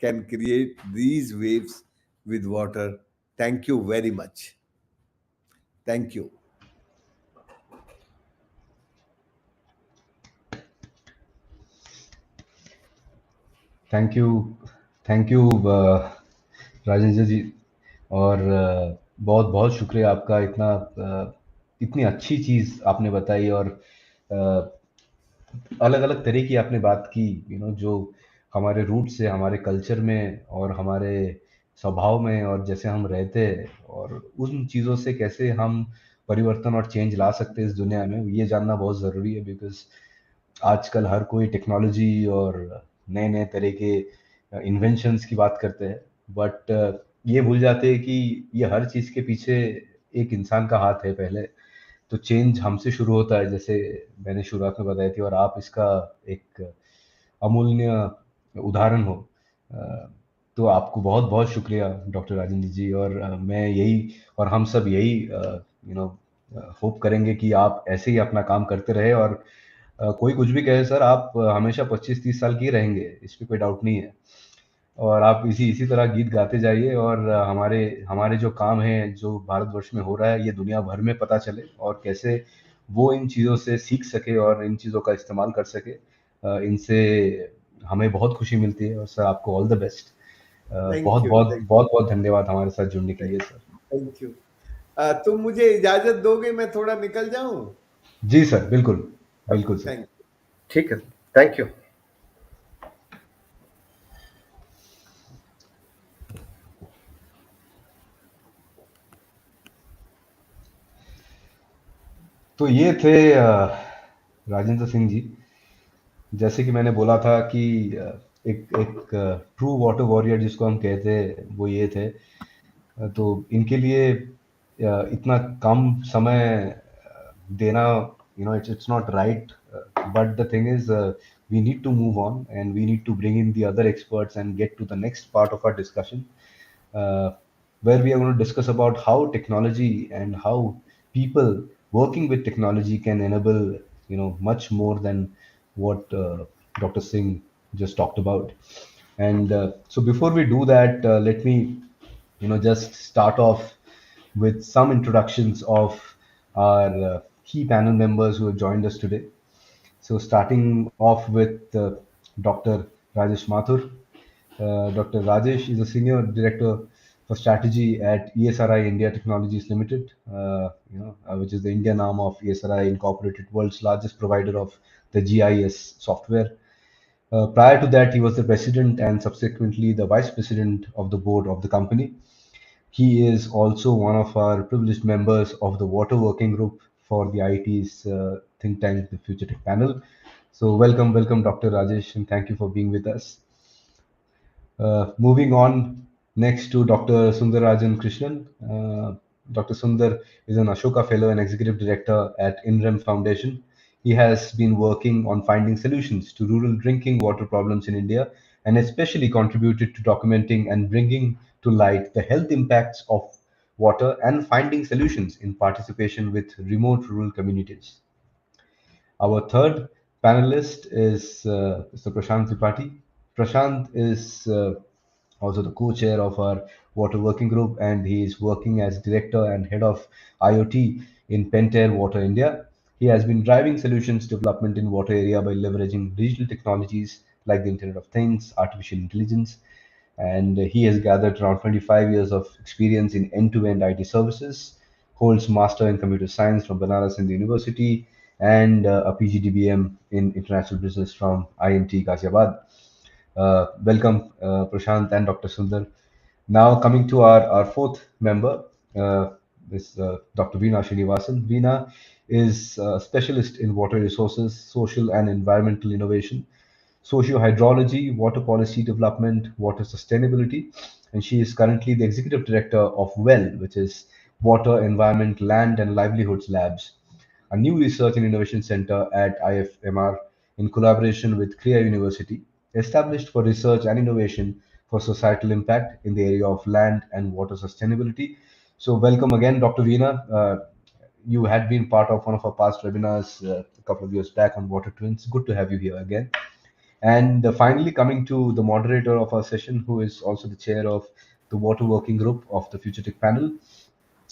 [SPEAKER 3] can create these waves with water. Thank you very much. Thank you.
[SPEAKER 1] Thank you Rajendra ji. और बहुत बहुत शुक्रिया आपका, इतनी अच्छी चीज़ आपने बताई, और अलग अलग तरह की आपने बात की, जो हमारे रूट से, हमारे कल्चर में और हमारे स्वभाव में, और जैसे हम रहते हैं, और उन चीज़ों से कैसे हम परिवर्तन और चेंज ला सकते हैं इस दुनिया में, ये जानना बहुत ज़रूरी है। बिकॉज आजकल हर कोई टेक्नोलॉजी और नए नए तरह के इन्वेंशंस की बात करते हैं, बट ये भूल जाते हैं कि ये हर चीज़ के पीछे एक इंसान का हाथ है पहले। तो चेंज हमसे शुरू होता है, जैसे मैंने शुरुआत में बताई थी, और आप इसका एक अमूल्य उदाहरण हो। तो आपको बहुत बहुत शुक्रिया डॉक्टर राजेंद्र जी। और मैं यही, और हम सब यही होप करेंगे कि आप ऐसे ही अपना काम करते रहे, और कोई कुछ भी कहे सर, आप हमेशा 25-30 साल की रहेंगे, इस पर कोई डाउट नहीं है। और आप इसी तरह गीत गाते जाइए, और हमारे हमारे जो काम है, जो भारतवर्ष में हो रहा है, ये दुनिया भर में पता चले, और कैसे वो इन चीज़ों से सीख सके और इन चीज़ों का इस्तेमाल कर सके। इनसे हमें बहुत खुशी मिलती है। और सर आपको ऑल द बेस्ट। बहुत बहुत बहुत बहुत धन्यवाद हमारे साथ जुड़ने के लिए सर।
[SPEAKER 3] Thank you. तुम मुझे इजाजत दोगे, मैं थोड़ा निकल जाऊं?
[SPEAKER 1] जी सर, बिल्कुल बिल्कुल सर।
[SPEAKER 3] Thank you.
[SPEAKER 2] ठीक है, थैंक यू।
[SPEAKER 1] तो ये थे राजेंद्र सिंह जी। जैसे कि मैंने बोला था कि एक ट्रू वाटर वॉरियर जिसको हम कहते हैं, वो ये थे। तो इनके लिए इतना कम समय देना, it's not right, but the thing is, we need to move on, and we need to bring in the other experts and get to the next part of our discussion, uh, where we are going to discuss about how technology and how people working with technology can enable much more than what Dr. Singh just talked about. And so before we do that, let me just start off with some introductions of our key panel members who have joined us today. So starting off with Dr. Rajesh Mathur. Dr. Rajesh is a senior director for strategy at ESRI India Technologies Limited, which is the Indian arm of ESRI Incorporated, world's largest provider of the GIS software. Prior to that, he was the president and subsequently the vice president of the board of the company. He is also one of our privileged members of the Water Working Group for the IT's think tank, the Future Tech Panel. So, welcome, Dr. Rajesh, and thank you for being with us. Moving on next to Dr. Sunderrajan Krishnan. Dr. Sundar is an Ashoka Fellow and Executive Director at INREM Foundation. He has been working on finding solutions to rural drinking water problems in India and especially contributed to documenting and bringing to light the health impacts of water and finding solutions in participation with remote rural communities. Our third panelist is Mr. Prashant Tripathi. Prashant is also the co-chair of our water working group, and he is working as director and head of IoT in Pentair Water India. He has been driving solutions development in water area by leveraging digital technologies like the Internet of Things, artificial intelligence, and he has gathered around 25 years of experience in end-to-end IT services, holds master in computer science from Banaras Hindu University, and a PGDBM in international business from IMT Ghaziabad. Welcome, Prashant and Dr. Sundar. Now coming to our fourth member, is Dr. Veena Srinivasan. Veena is a specialist in water resources, social and environmental innovation, socio-hydrology, water policy development, water sustainability, and she is currently the executive director of WELL, which is Water, Environment, Land and Livelihoods Labs, a new research and innovation center at IFMR in collaboration with Kriya University, established for research and innovation for societal impact in the area of land and water sustainability. So, welcome again, Dr. Veena. You had been part of one of our past webinars a couple of years back on water twins. Good to have you here again. And finally, coming to the moderator of our session, who is also the chair of the Water Working Group of the Future Tech Panel,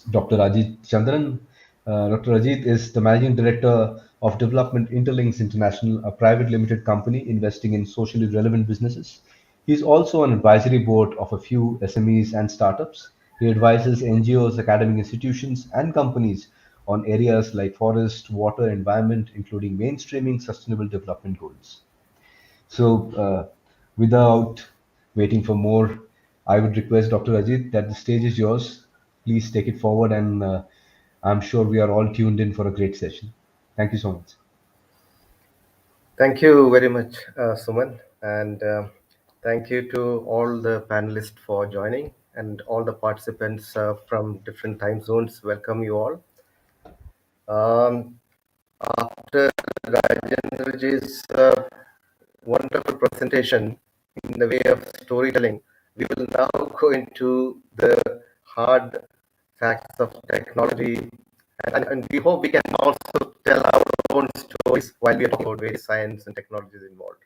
[SPEAKER 1] Dr. Ajith Chandran. Dr. Ajith is the managing director of Development Interlinks International, a private limited company investing in socially relevant businesses. He's also on advisory board of a few SMEs and startups. He advises NGOs, academic institutions, and companies on areas like forest, water, environment, including mainstreaming sustainable development goals. So, without waiting for more, I would request Dr. Ajit that the stage is yours. Please take it forward, and I'm sure we are all tuned in for a great session. Thank you so much.
[SPEAKER 2] Thank you very much, Suman, and thank you to all the panelists for joining and all the participants from different time zones. Welcome you all. Um, After Rajendraji's wonderful presentation in the way of storytelling, we will now go into the hard facts of technology, and we hope we can also tell our own stories while we are talking about various science and technologies involved.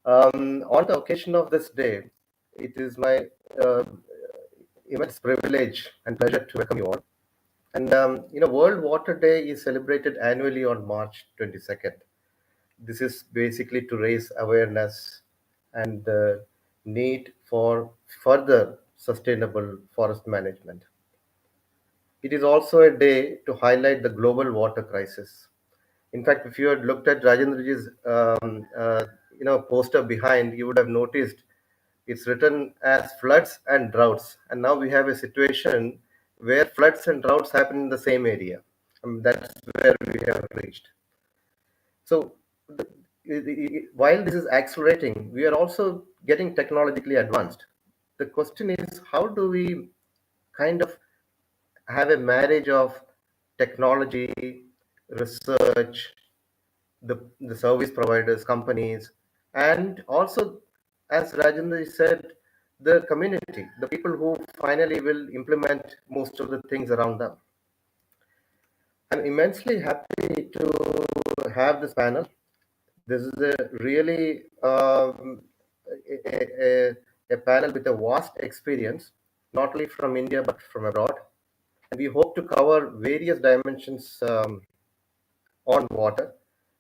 [SPEAKER 2] On the occasion of this day, it is my uh, immense privilege and pleasure to welcome you all. And World Water Day is celebrated annually on March 22nd. This is basically to raise awareness and the need for further sustainable forest management. It is also a day to highlight the global water crisis. In fact, if you had looked at Rajendraji's poster behind, you would have noticed it's written as floods and droughts. And now we have a situation where floods and droughts happen in the same area. That's where we have reached. So, while this is accelerating, we are also getting technologically advanced. The question is, how do we kind of have a marriage of technology, research, the service providers, companies, and also, as Rajendra said, the community, the people who finally will implement most of the things around them. I'm immensely happy to have this panel. This is a really a panel with a vast experience, not only from India but from abroad. And we hope to cover various dimensions on water.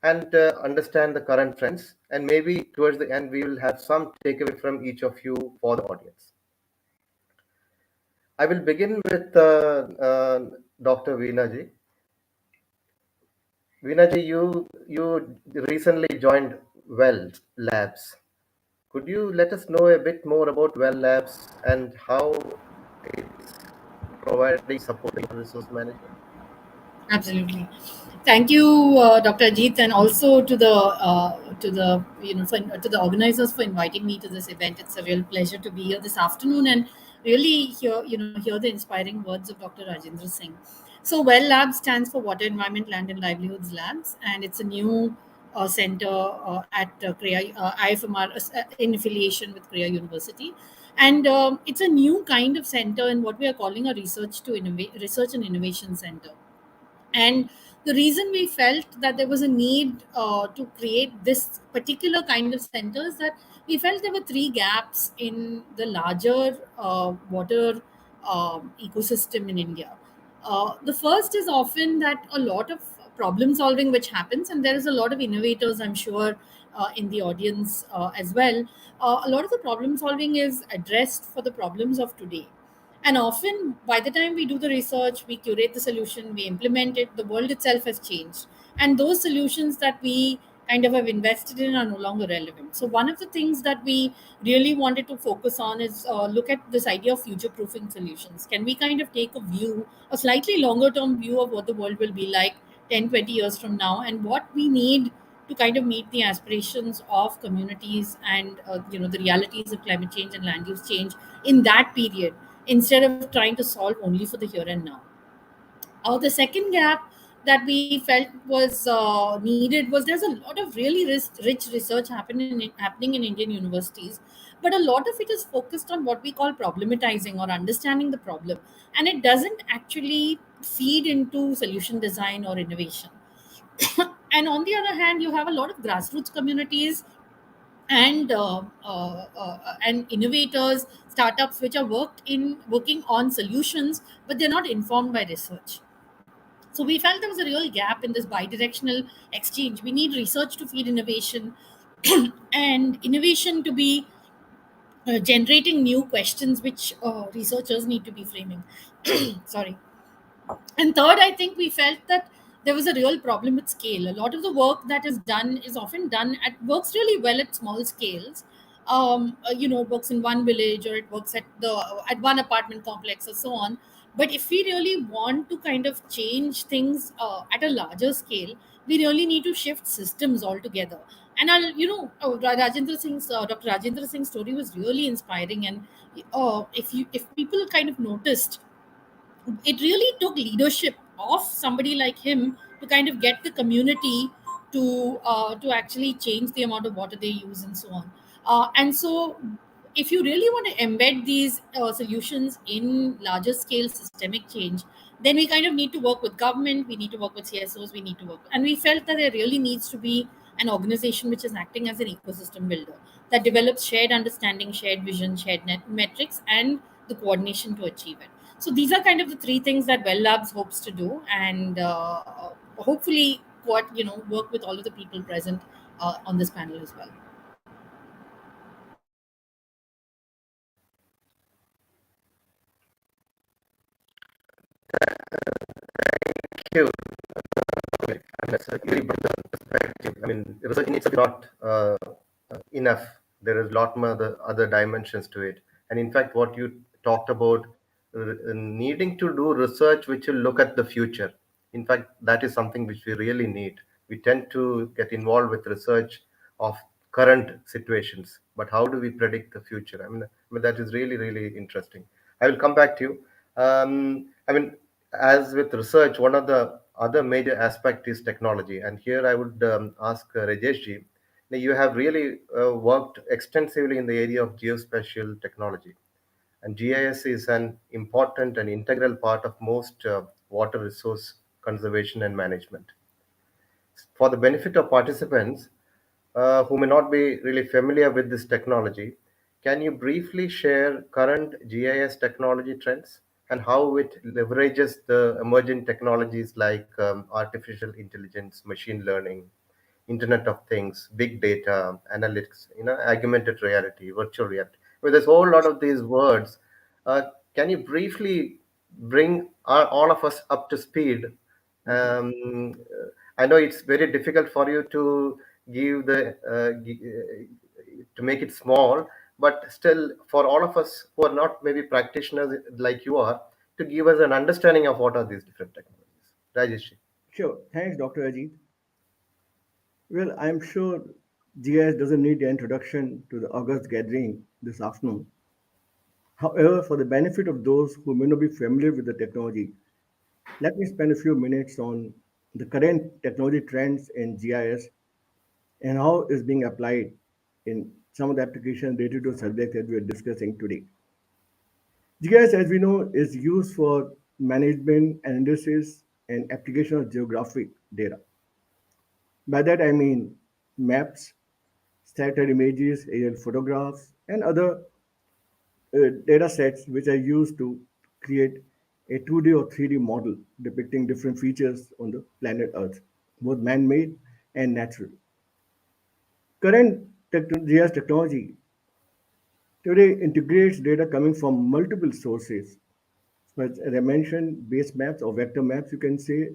[SPEAKER 2] and understand the current trends. And maybe towards the end, we will have some takeaway from each of you for the audience. I will begin with Dr. Veena ji. Veena ji, you recently joined Well Labs. Could you let us know a bit more about Well Labs and how it's providing support for resource management?
[SPEAKER 4] Absolutely. Thank you, Dr. Ajith, and also to the to the organizers for inviting me to this event. It's a real pleasure to be here this afternoon and really hear the inspiring words of Dr. Rajendra Singh. So, Well Labs stands for Water, Environment, Land, and Livelihoods Labs, and it's a new center at IFMR in affiliation with Korea University. And it's a new kind of center in what we are calling a research and innovation center. And the reason we felt that there was a need to create this particular kind of center is that we felt there were three gaps in the larger water ecosystem in India. The first is often that a lot of problem solving which happens, and there is a lot of innovators, I'm sure, in the audience as well. A lot of the problem solving is addressed for the problems of today, and often, by the time we do the research, we curate the solution, we implement it, the world itself has changed. And those solutions that we kind of have invested in are no longer relevant. So, one of the things that we really wanted to focus on is look at this idea of future proofing solutions. Can we kind of take a view, a slightly longer term view of what the world will be like 10, 20 years from now, and what we need to kind of meet the aspirations of communities and the realities of climate change and land use change in that period, instead of trying to solve only for the here and now. The second gap that we felt was needed was there's a lot of really rich research happening in Indian universities, but a lot of it is focused on what we call problematizing or understanding the problem, and it doesn't actually feed into solution design or innovation. And on the other hand, you have a lot of grassroots communities and innovators, startups which are working on solutions, but they're not informed by research. So we felt there was a real gap in this bidirectional exchange. We need research to feed innovation, and innovation to be generating new questions which researchers need to be framing. Sorry. And third, I think we felt that there was a real problem with scale. A lot of the work that is done is often done at works really well at small scales. It works in one village, or it works at one apartment complex, or so on. But if we really want to kind of change things at a larger scale, we really need to shift systems altogether. And Dr. Rajendra Singh's story was really inspiring. And if people kind of noticed, it really took leadership of somebody like him to kind of get the community to actually change the amount of water they use and so on. And so, if you really want to embed these solutions in larger scale systemic change, then we kind of need to work with government, we need to work with CSOs, we need to work, and we felt that there really needs to be an organization which is acting as an ecosystem builder that develops shared understanding, shared vision, shared metrics, and the coordination to achieve it. So these are kind of the three things that Well Labs hopes to do, and hopefully, work with all of the people present on this panel as well.
[SPEAKER 2] Thank you. And that's a very broad perspective. I mean, research in itself is not enough. There is a lot more other dimensions to it. And in fact, what you talked about, needing to do research which will look at the future. In fact, that is something which we really need. We tend to get involved with research of current situations, but how do we predict the future? I mean that is really, really interesting. I will come back to you. I mean, as with research, one of the other major aspect is technology. And here I would ask Rajesh ji, now, you have really worked extensively in the area of geospatial technology. And GIS is an important and integral part of most water resource conservation and management. For the benefit of participants who may not be really familiar with this technology, can you briefly share current GIS technology trends and how it leverages the emerging technologies like artificial intelligence, machine learning, Internet of Things, big data, analytics, augmented reality, virtual reality. Well, there's a whole lot of these words. Uh, can you briefly bring all of us up to speed?
[SPEAKER 5] Mhm.
[SPEAKER 2] I know it's very difficult for you to give to make it small, but still, for all of us who are not maybe practitioners like you are, to give us an understanding of what are these different technologies. Rajesh.
[SPEAKER 5] Sure. Thanks, Dr. Ajit. Well, I'm sure GIS doesn't need the introduction to the August gathering this afternoon. However, for the benefit of those who may not be familiar with the technology, let me spend a few minutes on the current technology trends in GIS and how it's being applied in some of the applications related to the subject that we are discussing today. GIS, as we know, is used for management, analysis, and application of geographic data. By that I mean maps, satellite images, aerial photographs, and other data sets which are used to create a 2D or 3D model depicting different features on the planet Earth, both man made and natural. Current GIS technology today integrates data coming from multiple sources. But as I mentioned, base maps or vector maps, you can say,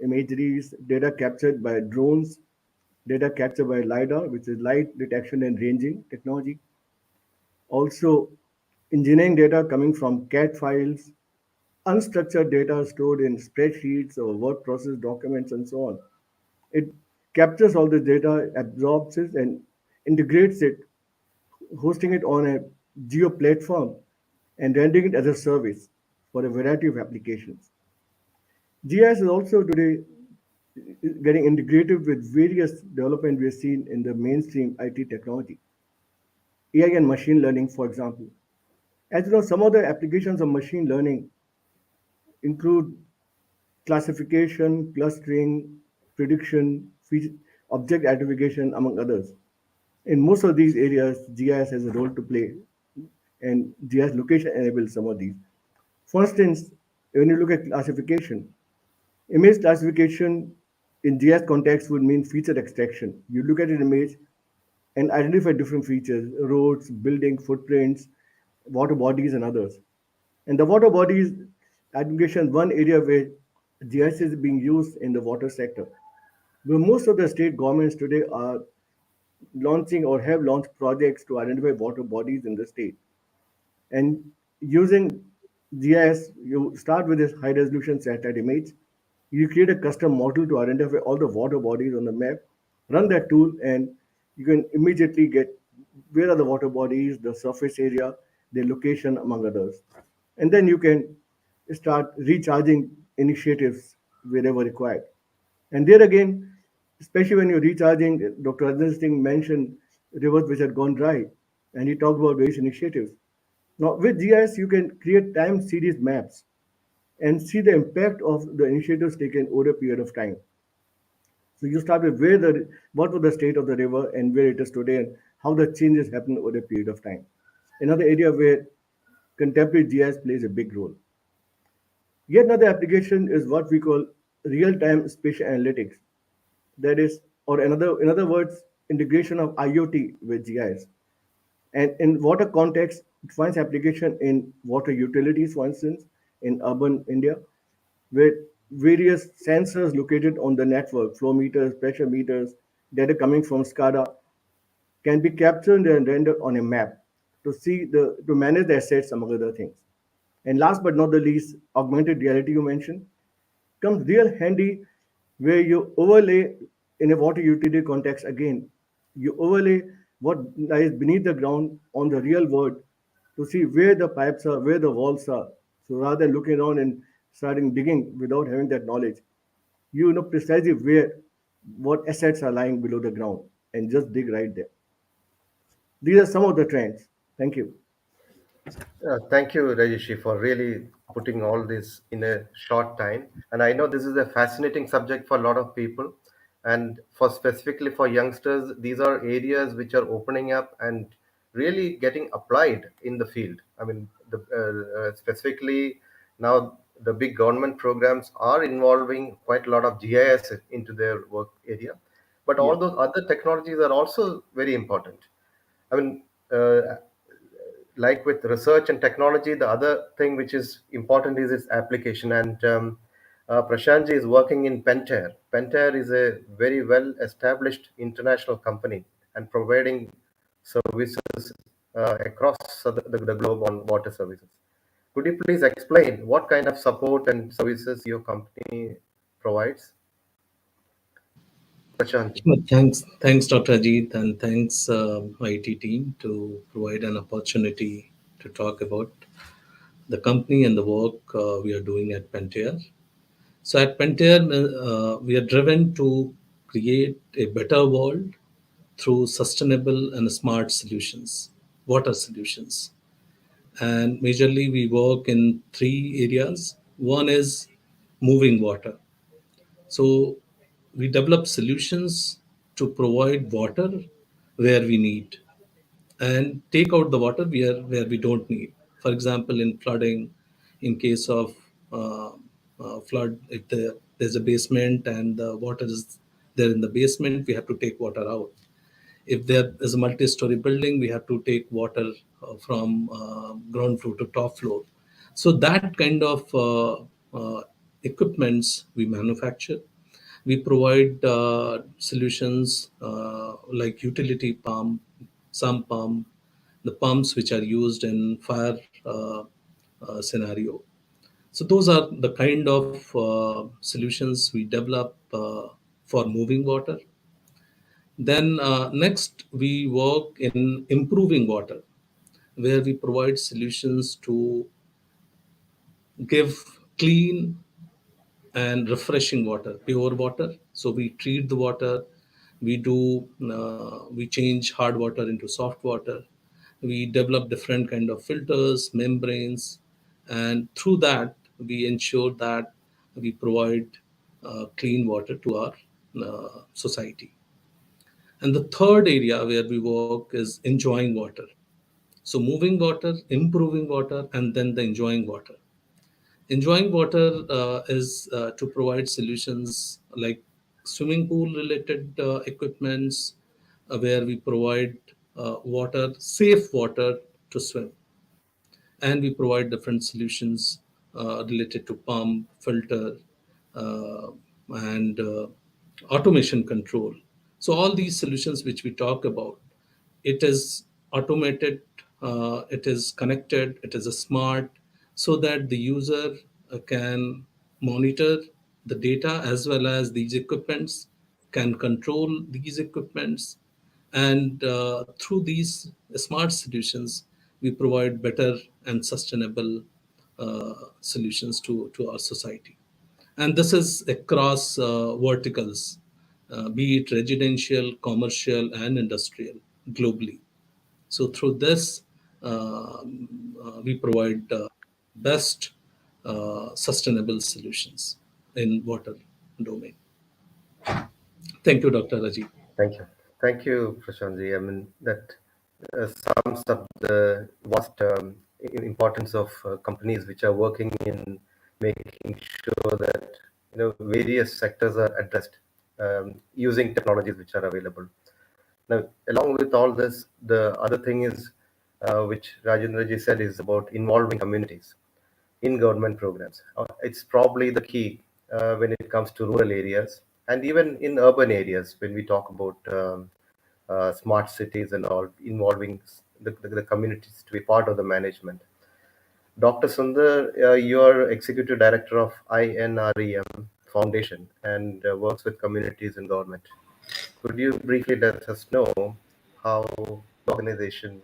[SPEAKER 5] imageries, data captured by drones, data captured by LiDAR, which is light detection and ranging technology. Also, engineering data coming from CAD files, unstructured data stored in spreadsheets or word process documents, and so on. It captures all the data, absorbs it, and integrates it, hosting it on a geo platform and rendering it as a service for a variety of applications. GIS is also today getting integrated with various development we have seen in the mainstream IT technology. AI and machine learning, for example. As you know, some of the applications of machine learning include classification, clustering, prediction, object identification, among others. In most of these areas, GIS has a role to play, and GIS location enables some of these. For instance, when you look at classification, image classification in GIS context would mean feature extraction. You look at an image and identify different features, roads, building, footprints, water bodies, and others. And the water bodies aggregation is one area where GIS is being used in the water sector. Where most of the state governments today are launching or have launched projects to identify water bodies in the state. And using GIS, you start with this high resolution satellite image. You create a custom model to identify all the water bodies on the map, run that tool, and you can immediately get where are the water bodies, the surface area, their location, among others. And then you can start recharging initiatives wherever required. And there again, especially when you're recharging, Dr. Rajendra Singh mentioned rivers which had gone dry, and he talked about various initiatives. Now, with GIS, you can create time series maps and see the impact of the initiatives taken over a period of time. So you start with what was the state of the river and where it is today, and how the changes happen over a period of time. Another area where contemporary GIS plays a big role. Yet another application is what we call real-time spatial analytics. That is, or in other words, integration of IoT with GIS. And in water context, it finds application in water utilities, for instance, in urban India, with various sensors located on the network, flow meters, pressure meters, data coming from SCADA, can be captured and rendered on a map to manage the assets, among other things. And last but not the least, augmented reality you mentioned comes real handy where you overlay in a water utility context again. You overlay what lies beneath the ground on the real world to see where the pipes are, where the walls are. So rather than looking around and starting digging without having that knowledge, you know precisely where what assets are lying below the ground and just dig right there. These are some of the trends. Thank you.
[SPEAKER 2] Thank you, Rajeshi, for really putting all this in a short time. And I know this is a fascinating subject for a lot of people. And for specifically for youngsters, these are areas which are opening up and really getting applied in the field. I mean, specifically now the big government programs are involving quite a lot of GIS into their work area. but all those other technologies are also very important. I mean, like with research and technology, the other thing which is important is its application. And Prashantji is working in Pentair. Pentair is a very well established international company and providing services across the globe on water services. Could you please explain what kind of support and services your company provides? Prashantji.
[SPEAKER 6] Well, thanks, Dr. Ajith, and thanks, IT team, to provide an opportunity to talk about the company and the work we are doing at Pentair. So at Pentair, we are driven to create a better world through sustainable and smart solutions, water solutions. And majorly, we work in three areas. One is moving water. So we develop solutions to provide water where we need and take out the water where we don't need. For example, in flooding, in case of flood, if there's a basement and the water is there in the basement, we have to take water out. If there is a multi-story building, we have to take water from ground floor to top floor. So that kind of equipments we manufacture. We provide solutions like utility pump, sump pump, the pumps which are used in fire scenario. So those are the kind of solutions we develop for moving water. Then next, we work in improving water, where we provide solutions to give clean and refreshing water, pure water. So we treat the water, we change hard water into soft water. We develop different kind of filters, membranes, and through that we ensure that we provide clean water to our society. And the third area where we work is enjoying water. So moving water, improving water, and then the enjoying water. Enjoying water is to provide solutions like swimming pool related equipments, where we provide water, safe water to swim. And we provide different solutions related to pump, filter, uh, and automation control. So all these solutions which we talk about, it is automated, it is connected, it is a smart, so that the user can monitor the data as well as these equipments, can control these equipments, and through these smart solutions, we provide better and sustainable solutions to our society. And this is across verticals, be it residential, commercial, and industrial globally. So through this, we provide best sustainable solutions in water domain. Thank you, Dr. Rajiv.
[SPEAKER 2] Thank you. Thank you, Prashantji. I mean, that sums up the vast importance of companies which are working in making sure that various sectors are addressed using technologies which are available. Now, along with all this, the other thing is, which Rajendra ji said, is about involving communities in government programs. It's probably the key when it comes to rural areas and even in urban areas when we talk about smart cities and all, involving the communities to be part of the management. Dr. Sundar, you're Executive Director of INREM Foundation and works with communities and government. Could you briefly let us know how the organization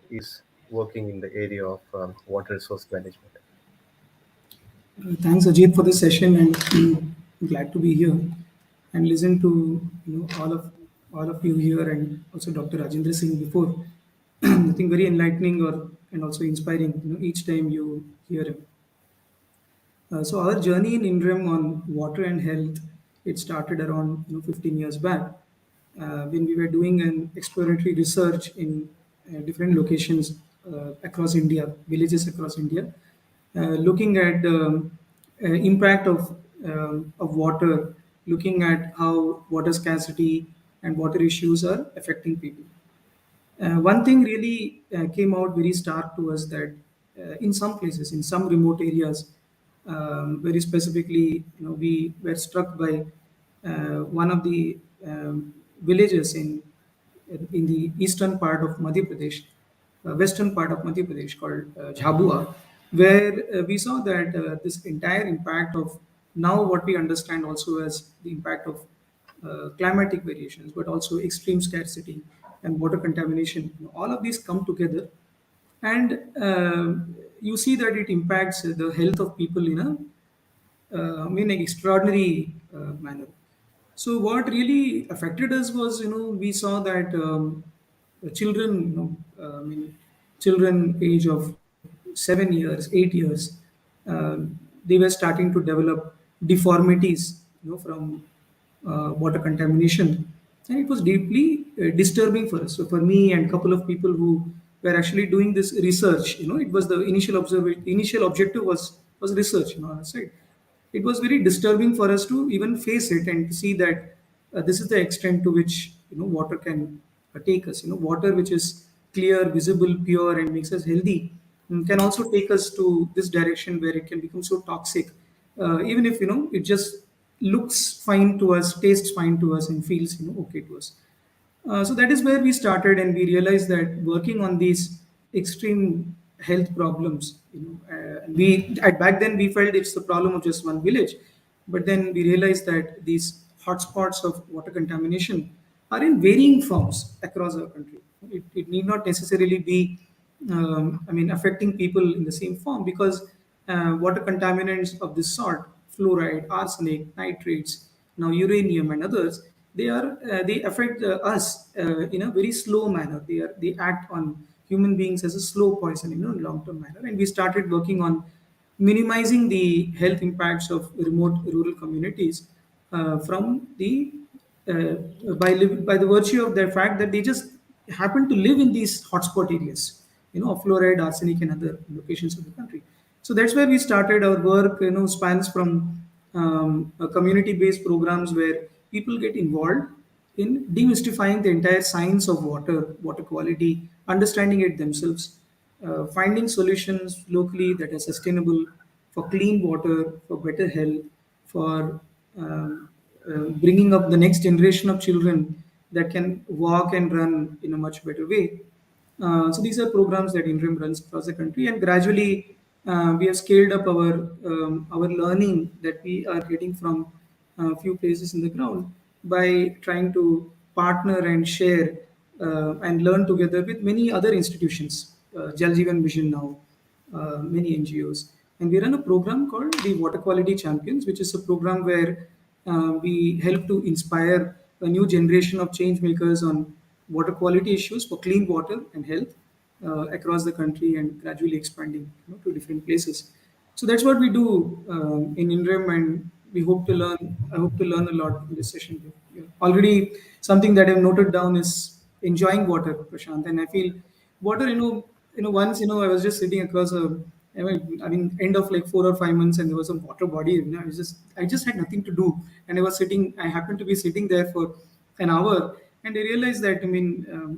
[SPEAKER 2] is working in the area of water resource management?
[SPEAKER 7] Thanks, Ajith, for this session, and glad to be here and listen to all of you here, and also Dr. Rajendra Singh before. I think very enlightening or and also inspiring. Each time you hear him. So our journey in INREM on water and health, it started around 15 years back, when we were doing an exploratory research in different locations across India, villages across India, looking at the impact of water, looking at how water scarcity and water issues are affecting people. One thing really came out very stark to us that in some places, in some remote areas, very specifically, we were struck by one of the villages in the eastern part of Madhya Pradesh, western part of Madhya Pradesh called Jhabua, where we saw that this entire impact of now what we understand also as the impact of climatic variations, but also extreme scarcity and water contamination. All of these come together, and you see that it impacts the health of people in an extraordinary manner. So what really affected us was, we saw that the children, children age of 7 years, 8 years, they were starting to develop deformities, from water contamination, and it was deeply disturbing for us. So for me and a couple of people who were actually doing this research, it was the initial objective was research, on our side. It was very disturbing for us to even face it and to see that this is the extent to which water can take us. Water which is clear, visible, pure, and makes us healthy, can also take us to this direction where it can become so toxic, even if it just looks fine to us, tastes fine to us, and feels okay to us. So that is where we started, and we realized that working on these extreme health problems, we at back then we felt it's the problem of just one village, but then we realized that these hotspots of water contamination are in varying forms across our country. It need not necessarily be, affecting people in the same form, because water contaminants of this sort, fluoride, arsenic, nitrates, now uranium and others, they affect us in a very slow manner. They act on human beings as a slow poison, in long term manner. And we started working on minimizing the health impacts of remote rural communities from the by the virtue of the fact that they just happen to live in these hotspot areas, of fluoride, arsenic, and other locations of the country. So that's where we started our work. Spans from community-based programs where people get involved in demystifying the entire science of water quality, understanding it themselves, finding solutions locally that are sustainable for clean water, for better health, for bringing up the next generation of children that can walk and run in a much better way. So these are programs that INRIM runs across the country, and gradually we have scaled up our learning that we are getting from a few places in the ground by trying to partner and share and learn together with many other institutions, Jal Jeevan Mission now, many NGOs. And we run a program called the Water Quality Champions, which is a program where we help to inspire a new generation of change makers on water quality issues for clean water and health across the country, and gradually expanding to different places. So that's what we do in INREM, and we hope to learn. I hope to learn a lot in this session. Yeah. Already, something that I've noted down is enjoying water, Prashant, and I feel water. Once I was just sitting across a. End of like 4 or 5 months, and there was a water body. I just had nothing to do, and I was sitting. I happened to be sitting there for an hour, and I realized that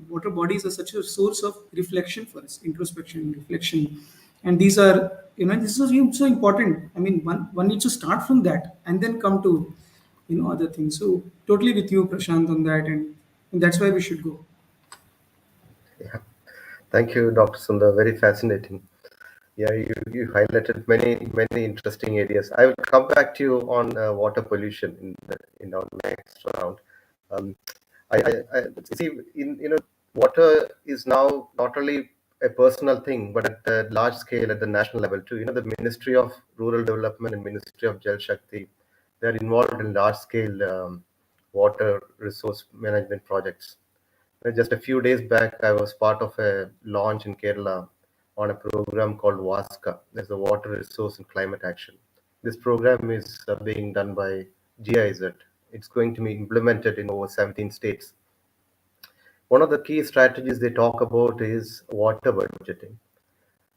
[SPEAKER 7] water bodies are such a source of reflection for us, introspection, reflection, and these are this is so important. One needs to start from that and then come to other things. So totally with you, Prashant, on that, and that's where we should go.
[SPEAKER 2] Yeah. Thank you, Dr. Sundar. Very fascinating. Yeah, you highlighted many interesting areas. I will come back to you on water pollution in our next round. Um, I see water is now not only a personal thing, but at the large scale, at the national level too. The Ministry of Rural Development and Ministry of Jal Shakti, they are involved in large scale water resource management projects. Just a few days back, I was part of a launch in Kerala on a program called WASCA. There's the Water Resource and Climate Action. This program is being done by GIZ. It's going to be implemented in over 17 states. One of the key strategies they talk about is water budgeting.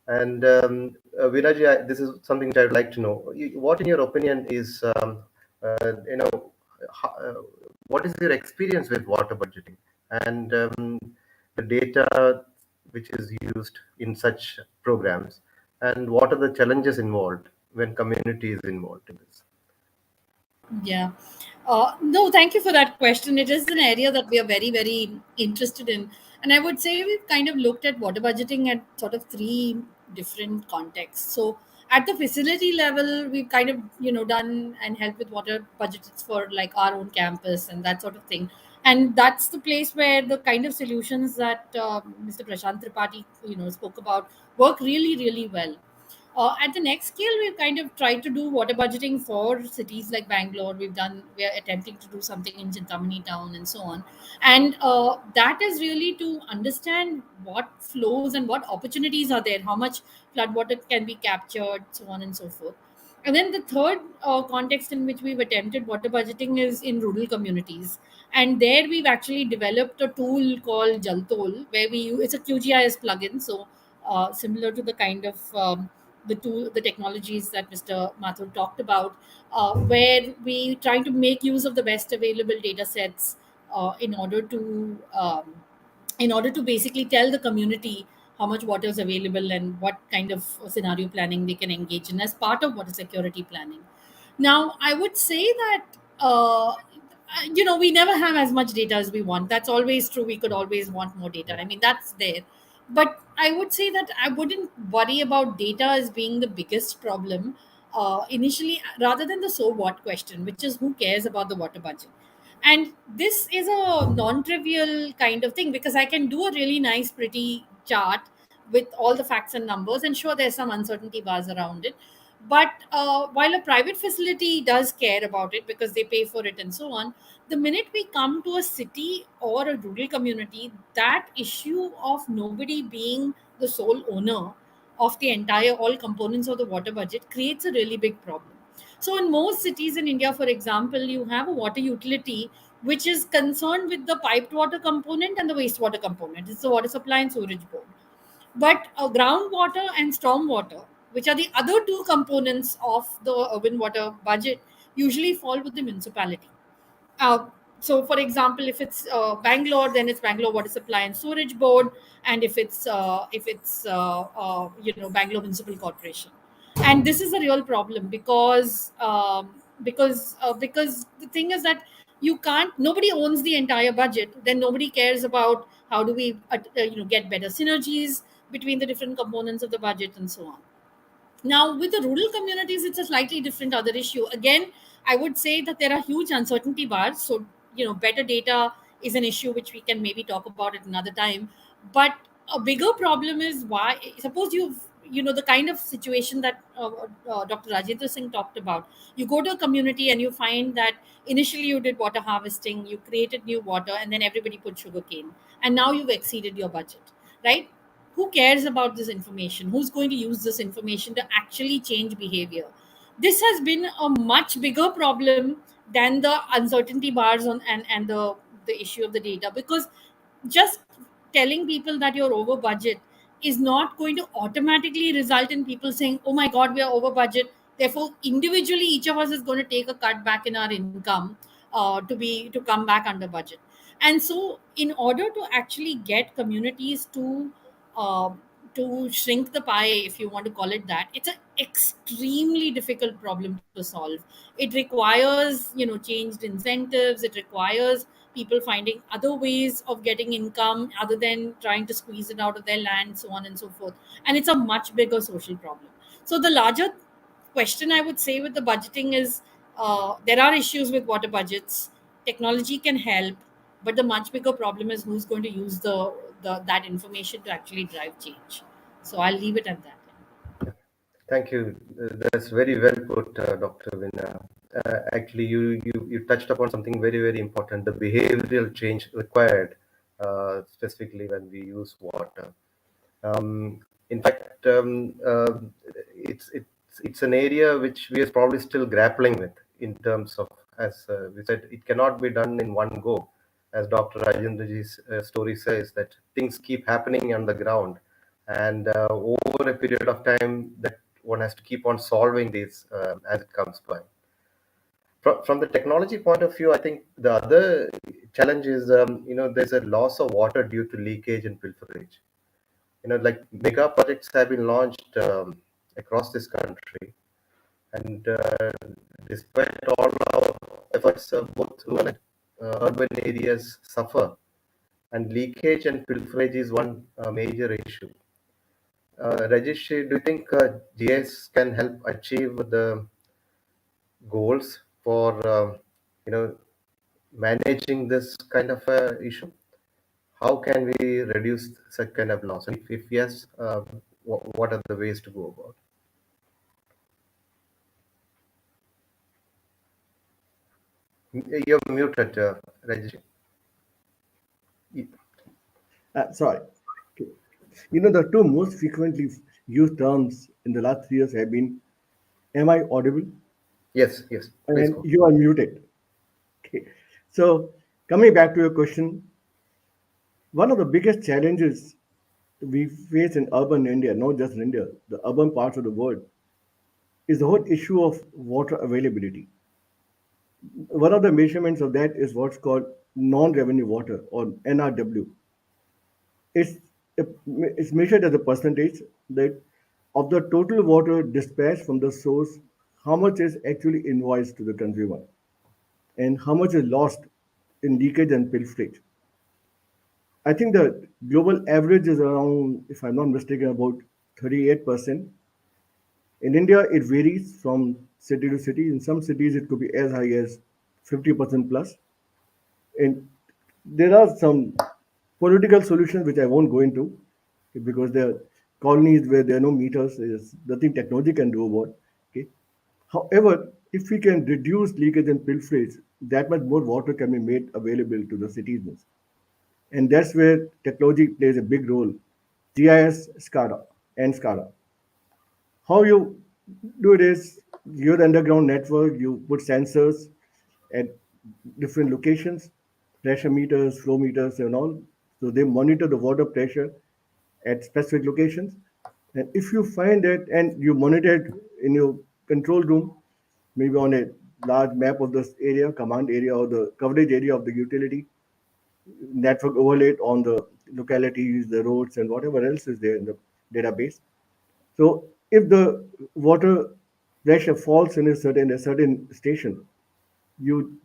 [SPEAKER 2] And Vinaji, this is something that I'd like to know. What, in your opinion, is ho- uh, what is your experience with water budgeting and the data which is used in such programs, and what are the challenges involved when community is involved in this?
[SPEAKER 4] Yeah. No, thank you for that question. It is an area that we are very, very interested in. And I would say we've kind of looked at water budgeting at sort of three different contexts. So at the facility level, we've kind of, done and helped with water budgets for like our own campus and that sort of thing. And that's the place where the kind of solutions that Mr. Prashant Tripathi, spoke about work really, really well. At the next scale, we've kind of tried to do water budgeting for cities like Bangalore. We are attempting to do something in Chintamani town and so on. And that is really to understand what flows and what opportunities are there, how much flood water can be captured, so on and so forth. And then the third context in which we've attempted water budgeting is in rural communities. And there we've actually developed a tool called Jaltol, where it's a QGIS plugin. So similar to the kind of the technologies that Mr. Mathur talked about, where we try to make use of the best available data sets uh, in order to um, in order to basically tell the community how much water is available and what kind of scenario planning they can engage in as part of water security planning. Now, I would say that we never have as much data as we want. That's always true. We could always want more data. I mean, that's there. But I would say that I wouldn't worry about data as being the biggest problem initially, rather than the so what question, which is who cares about the water budget. And this is a non-trivial kind of thing because I can do a really nice pretty chart with all the facts and numbers, and sure there's some uncertainty bars around it. But while a private facility does care about it because they pay for it and so on, the minute we come to a city or a rural community, that issue of nobody being the sole owner of the entire all components of the water budget creates a really big problem. So, in most cities in India, for example, you have a water utility which is concerned with the piped water component and the wastewater component. It's the water supply and sewerage board. But groundwater and stormwater, which are the other two components of the urban water budget, usually fall with the municipality. uh, so, for example, if it's Bangalore, then it's Bangalore Water Supply and Sewerage Board, and if it's Bangalore Municipal Corporation. And this is a real problem because the thing is that you can't nobody owns the entire budget. Then nobody cares about how do we get better synergies between the different components of the budget and so on. Now, with the rural communities, it's a slightly different other issue. Again, I would say that there are huge uncertainty bars. So, better data is an issue which we can maybe talk about at another time. But a bigger problem is why, suppose the kind of situation that Dr. Rajendra Singh talked about. You go to a community and you find that initially you did water harvesting, you created new water, and then everybody put sugarcane. And now you've exceeded your budget, right? Who cares about this information? Who's going to use this information to actually change behavior? This has been a much bigger problem than the uncertainty bars and the issue of the data, because just telling people that you're over budget is not going to automatically result in people saying, oh my god, we are over budget, therefore individually each of us is going to take a cut back in our income to come back under budget. And so in order to actually get communities uh, to shrink the pie, if you want to call it that, it's an extremely difficult problem to solve. It requires changed incentives. It requires people finding other ways of getting income other than trying to squeeze it out of their land, so on and so forth. And it's a much bigger social problem. So the larger question I would say with the budgeting is, there are issues with water budgets. Technology can help, but the much bigger problem is who's going to use the that information to actually drive change. So I'll leave it at that.
[SPEAKER 2] Thank you. That's very well put, Dr. Veena. Actually, you touched upon something very, very important, the behavioral change required, specifically when we use water. In fact, it's an area which we are probably still grappling with in terms of, as we said, it cannot be done in one go. As Dr. Rajendraji's story says, that things keep happening on the ground, and over a period of time, that one has to keep on solving these as it comes by. From the technology point of view, I think the other challenge is, there's a loss of water due to leakage and pilferage. Like mega projects have been launched across this country, and despite all our efforts, both rural and urban areas suffer, and leakage and pilferage is one major issue. Rajesh, do you think GS can help achieve the goals for you know managing this kind of issue? How can we reduce such kind of loss? If yes, what are the ways to go about? You're muted, Rajesh.
[SPEAKER 5] Sorry. Okay. The two most frequently used terms in the last 3 years have been, am I audible?
[SPEAKER 2] Yes, yes, please
[SPEAKER 5] And
[SPEAKER 2] go.
[SPEAKER 5] you are muted. Okay. So, coming back to your question, one of the biggest challenges we face in urban India, not just in India, the urban parts of the world, is the whole issue of water availability. One of the measurements of that is what's called non-revenue water, or NRW. It's it's measured as a percentage that of the total water dispatched from the source, how much is actually invoiced to the consumer, and how much is lost in leakage and pilferage. I think the global average is around, if I'm not mistaken, about 38%. In India, it varies from city to city. In some cities, it could be as high as 50% plus. And there are some political solutions which I won't go into, because there are colonies where there are no meters. There's nothing technology can do about. Okay. However, if we can reduce leakage and pilferage, that much more water can be made available to the citizens. And that's where technology plays a big role. GIS, SCADA, and SCADA. How you do it is, your underground network, you put sensors at different locations, pressure meters, flow meters, and all. So they monitor the water pressure at specific locations. And if you find that, and you monitor it in your control room, maybe on a large map of this area, command area, or the coverage area of the utility, network overlaid on the localities, the roads, and whatever else is there in the database. So if the water pressure falls in a certain station, you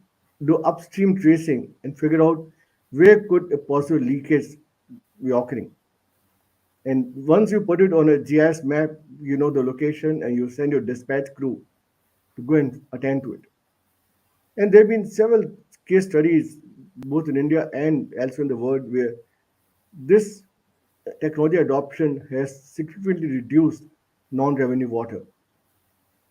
[SPEAKER 5] do upstream tracing and figure out where could a possible leakage be occurring. And once you put it on a GIS map, you know the location, and you send your dispatch crew to go and attend to it. And there have been several case studies, both in India and elsewhere in the world, where this technology adoption has significantly reduced non-revenue water.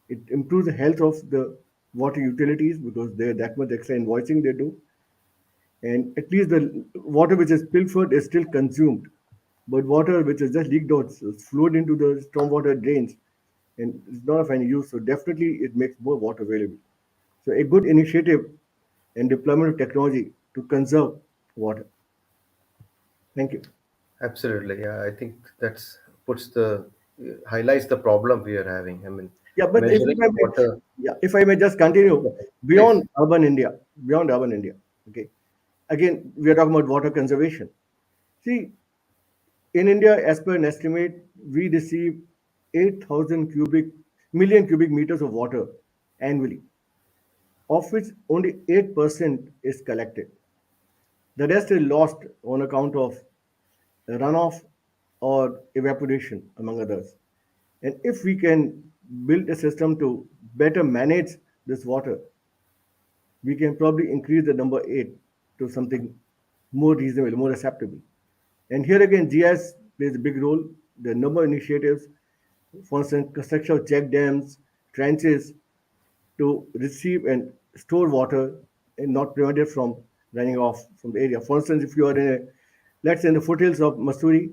[SPEAKER 5] It improves the health of the water utilities because they're that much extra invoicing they do. And at least the water which is pilfered is still consumed. But water which is just leaked out, so it's flowed into the stormwater drains, and it's not of any use. So definitely it makes more water available. So a good initiative and deployment of technology to conserve water. Thank you.
[SPEAKER 2] Absolutely, yeah. I think that's puts the highlights the problem we are having. I mean,
[SPEAKER 5] Yeah, but if
[SPEAKER 2] measuring
[SPEAKER 5] I may,
[SPEAKER 2] water.
[SPEAKER 5] yeah, if I may just continue
[SPEAKER 2] Please.
[SPEAKER 5] beyond urban India. Okay, again we are talking about water conservation. See, in India, as per an estimate, we receive 8,000 cubic million cubic meters of water annually, of which only 8% is collected. The rest is lost on account of runoff or evaporation, among others. And if we can build a system to better manage this water, we can probably increase the number 8 to something more reasonable, more acceptable. And here again, GIS plays a big role. The number of initiatives, for instance, construction of check dams, trenches to receive and store water and not prevent it from running off from the area. For instance, if you are in a, let's say in the foothills of Missouri,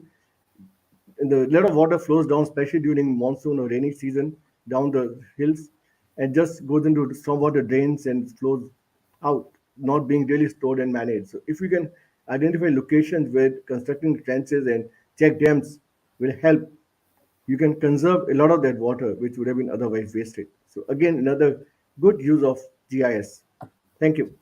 [SPEAKER 5] and the lot of water flows down, especially during monsoon or rainy season, down the hills, and just goes into the stormwater drains and flows out, not being really stored and managed. So if we can identify locations where constructing trenches and check dams will help, you can conserve a lot of that water which would have been otherwise wasted. So again, another good use of GIS. Thank you.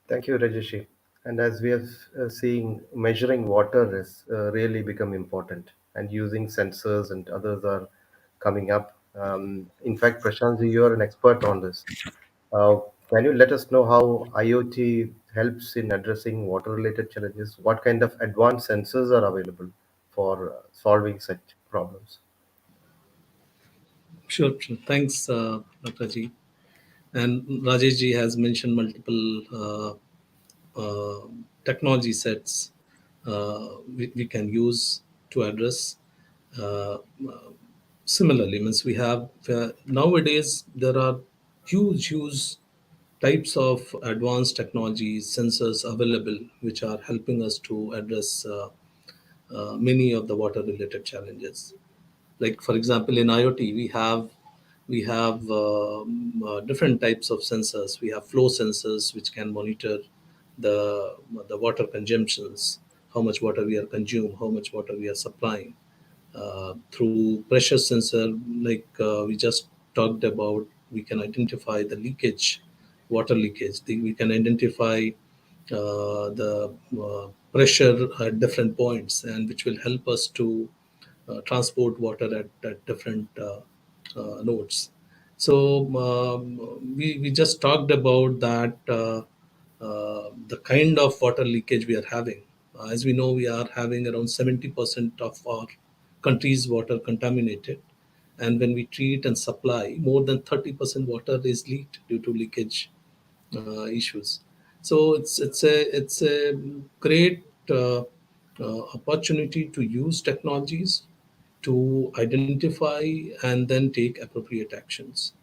[SPEAKER 2] Thank you, Rajesh. And as we have seeing, measuring water is really become important, and using sensors and others are coming up. In fact, Prashant, you are an expert on this. Uh, can you let us know how IoT helps in addressing water-related challenges? What kind of advanced sensors are available for solving such problems?
[SPEAKER 6] Sure, sure. Thanks, Dr. Ji. And Rajesh ji has mentioned multiple technology sets we can use to address. Uh, Similarly, means we have nowadays there are huge types of advanced technologies, sensors available, which are helping us to address many of the water related challenges. Like for example, in IoT we have different types of sensors. We have flow sensors which can monitor the water consumptions, how much water we are consume, how much water we are supplying. Through pressure sensor, like we just talked about, we can identify the leakage, water leakage. We can identify the pressure at different points, and which will help us to transport water at different nodes. So we just talked about that the kind of water leakage we are having. As we know, we are having around 70% of our country's water contaminated, and when we treat and supply, more than 30% water is leaked due to leakage issues. So it's a great opportunity to use technologies to identify and then take appropriate actions.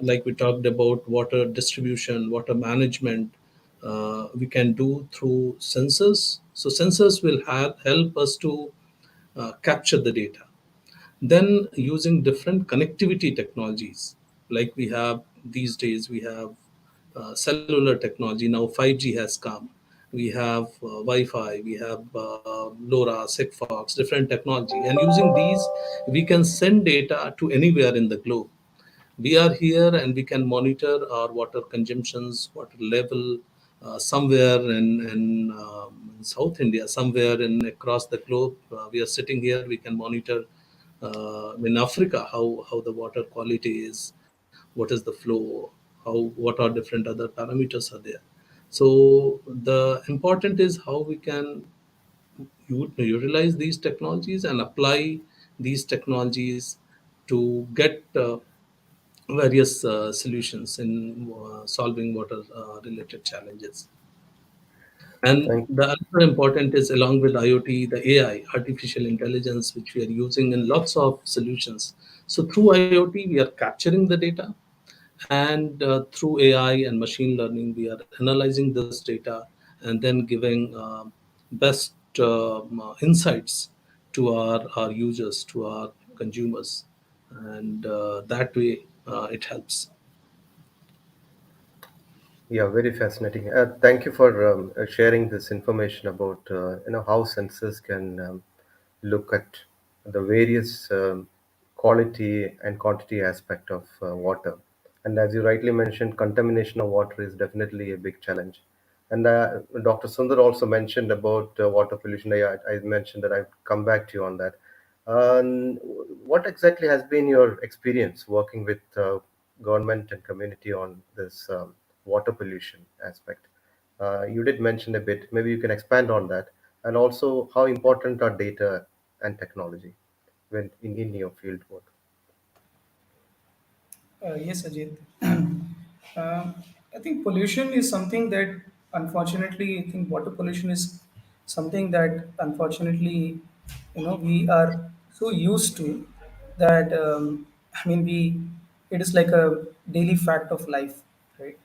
[SPEAKER 6] Like we talked about water distribution, water management, we can do through sensors. So sensors will help us to capture the data. Then using different connectivity technologies, like we have these days, we have cellular technology. Now 5G has come. We have Wi-Fi, we have LoRa, Sigfox, different technology. And using these, we can send data to anywhere in the globe. We are here and we can monitor our water consumptions, water level somewhere in South India, somewhere in across the globe. We are sitting here, we can monitor in Africa how the water quality is, what is the flow, what are different other parameters are there. So the important is how we can utilize these technologies and apply these technologies to get various solutions in solving water related challenges. And
[SPEAKER 2] Thank
[SPEAKER 6] the other important is, along with IoT, the AI, artificial intelligence, which we are using in lots of solutions. So through IoT, we are capturing the data, and through AI and machine learning, we are analyzing this data and then giving best insights to our users, to our consumers, and that way it helps.
[SPEAKER 2] Yeah, very fascinating. Thank you for sharing this information about how sensors can look at the various quality and quantity aspect of water. And as you rightly mentioned, contamination of water is definitely a big challenge. And Dr. Sundar also mentioned about water pollution. I mentioned that I'd come back to you on that. What exactly has been your experience working with government and community on this water pollution aspect? You did mention a bit. Maybe you can expand on that, and also how important are data and technology when in your field work?
[SPEAKER 7] Yes, Ajit. I think pollution is something that, unfortunately, I think water pollution is something that, unfortunately, we are so used to that. I mean, it is like a daily fact of life, right?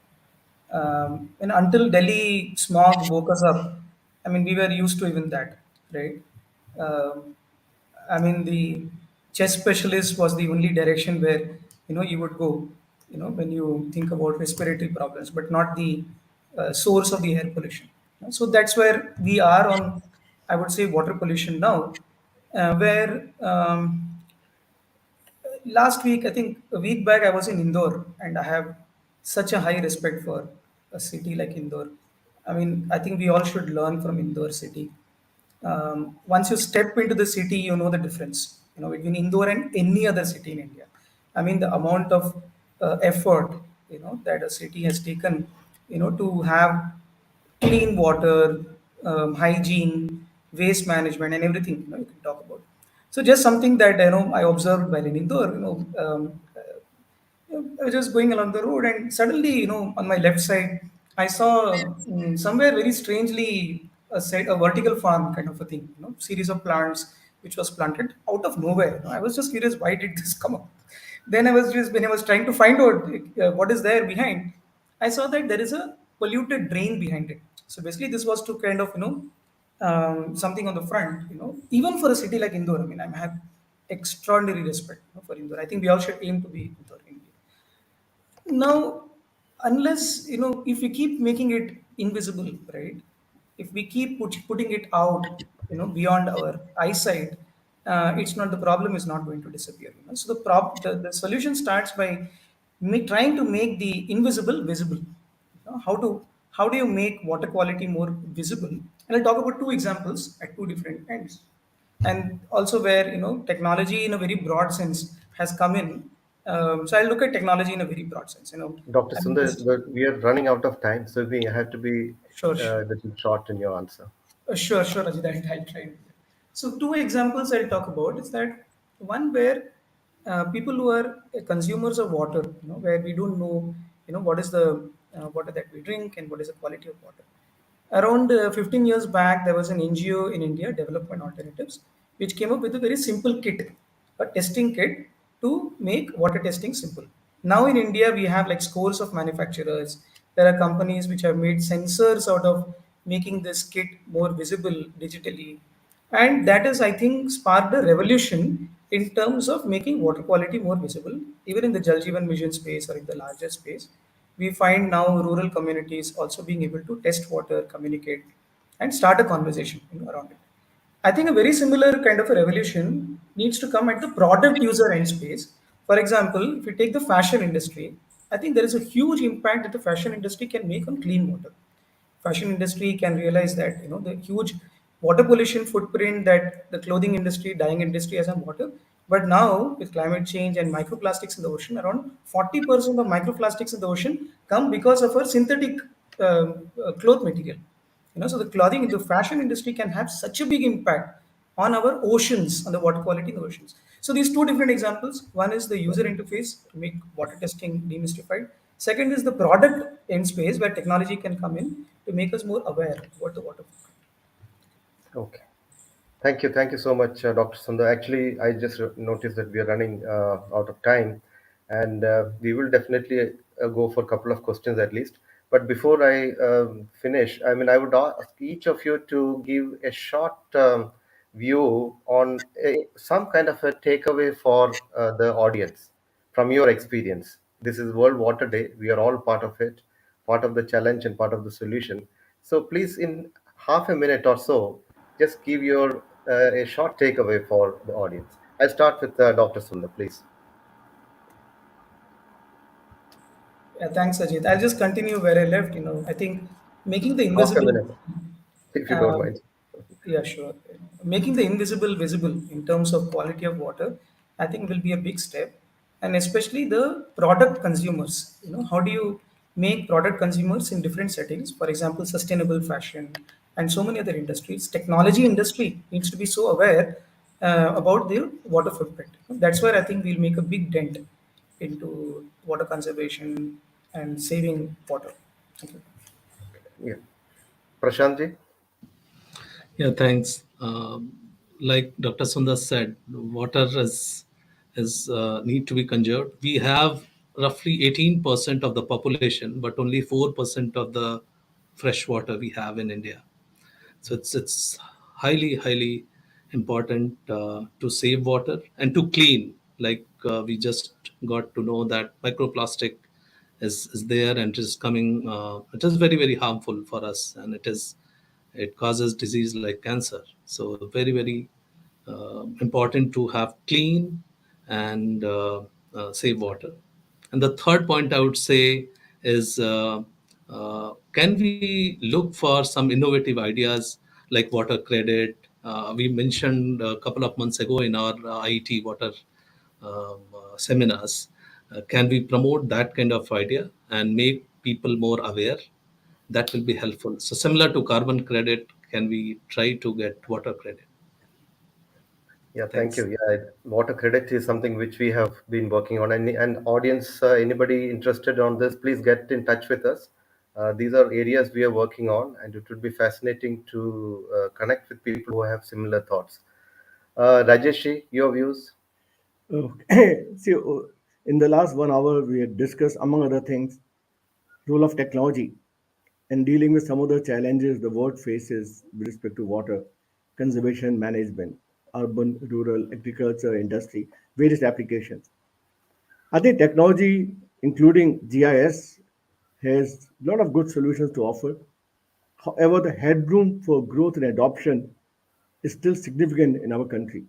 [SPEAKER 7] And until Delhi smog woke us up, I mean, we were used to even that, right? Um, I mean, the chest specialist was the only direction where you would go, when you think about respiratory problems, but not the source of the air pollution. So that's where we are on, I would say, water pollution now, where last week, I think a week back, I was in Indore, and I have such a high respect for a city like Indore. I mean, I think we all should learn from Indore city. Once you step into the city, you know the difference, between Indore and any other city in India. I mean, the amount of effort, that a city has taken, to have clean water, hygiene, waste management, and everything, you can talk about. So just something that I observed while in Indore. I was just going along the road, and suddenly, on my left side, I saw somewhere very strangely a vertical farm kind of a thing, series of plants which was planted out of nowhere. I was just curious, why did this come up? Then when I was trying to find out what is there behind, I saw that there is a polluted drain behind it. So basically, this was to kind of something on the front. Even for a city like Indore, I mean, I have extraordinary respect, for Indore. I think we all should aim to be Indore. Now, unless, if we keep making it invisible, right? If we keep putting it out, beyond our eyesight, it's not the problem is not going to disappear. So the solution starts by trying to make the invisible visible. How do you make water quality more visible? And I'll talk about two examples at two different ends, and also where technology in a very broad sense has come in. So I'll look at technology in a very broad sense.
[SPEAKER 2] Dr.
[SPEAKER 7] I mean,
[SPEAKER 2] Sundar, we are running out of time, so we have to be
[SPEAKER 7] sure,
[SPEAKER 2] a little short in your answer.
[SPEAKER 7] sure, Ajit, I'll try. So two examples I'll talk about is that one where people who are consumers of water, where we don't know, what is the water that we drink and what is the quality of water. Around 15 years back, there was an NGO in India, Development Alternatives, which came up with a very simple kit, a testing kit to make water testing simple. Now in India, we have like scores of manufacturers. There are companies which have made sensors out of making this kit more visible digitally. And that has, I think, sparked a revolution in terms of making water quality more visible, even in the Jal Jeevan Mission space or in the larger space. We find now rural communities also being able to test water, communicate, and start a conversation around it. I think a very similar kind of a revolution needs to come at the product user end space. For example, if you take the fashion industry, I think there is a huge impact that the fashion industry can make on clean water. Fashion industry can realize that the huge water pollution footprint that the clothing industry, dyeing industry has on water. But now with climate change and microplastics in the ocean, around 40% of microplastics in the ocean come because of our synthetic cloth material. So the clothing, the fashion industry can have such a big impact on our oceans, on the water quality in the oceans. So these two different examples. One is the user interface to make water testing demystified. Second is the product end space where technology can come in to make us more aware about the water.
[SPEAKER 2] Okay. Thank you so much, Dr. Sundar. Actually, I just noticed that we are running out of time, and we will definitely go for a couple of questions at least. But before I finish, I mean, I would ask each of you to give a short view on some kind of a takeaway for the audience from your experience. This is World Water Day. We are all part of it, part of the challenge and part of the solution. So please, in half a minute or so, just give your a short takeaway for the audience. I'll start with Dr. Sundar, please.
[SPEAKER 7] Yeah, thanks, Ajit. I'll just continue where I left. I think making the
[SPEAKER 2] Half a
[SPEAKER 7] invisible.
[SPEAKER 2] minute, if you don't
[SPEAKER 7] Um,
[SPEAKER 2] mind.
[SPEAKER 7] yeah, sure. Making the invisible visible in terms of quality of water, I think will be a big step, and especially the product consumers. How do you make product consumers in different settings? For example, sustainable fashion and so many other industries. Technology industry needs to be so aware about their water footprint. That's where I think we'll make a big dent into water conservation and saving water. Thank you.
[SPEAKER 2] Yeah. Prashantji?
[SPEAKER 6] Yeah, thanks. Like Dr. Sundar said, water is need to be conserved. We have roughly 18% of the population, but only 4% of the fresh water we have in India. So it's highly important to save water and to clean. Like we just got to know that microplastic is there and is coming. It is very harmful for us, and it causes disease like cancer. So very important to have clean and save water. And the third point I would say is can we look for some innovative ideas like water credit? We mentioned a couple of months ago in our IET water seminars. Can we promote that kind of idea and make people more aware? That will be helpful. So, similar to carbon credit, can we try to get water credit?
[SPEAKER 2] Yeah, thank
[SPEAKER 6] Thanks.
[SPEAKER 2] you. Yeah, water credit is something which we have been working on. And audience, anybody interested on this, please get in touch with us. These are areas we are working on, and it would be fascinating to connect with people who have similar thoughts. Rajesh, your views?
[SPEAKER 5] See, in the last 1 hour, we had discussed, among other things, role of technology and dealing with some of the challenges the world faces with respect to water, conservation management, urban, rural, agriculture, industry, various applications. I think technology, including GIS, has a lot of good solutions to offer. However, the headroom for growth and adoption is still significant in our country.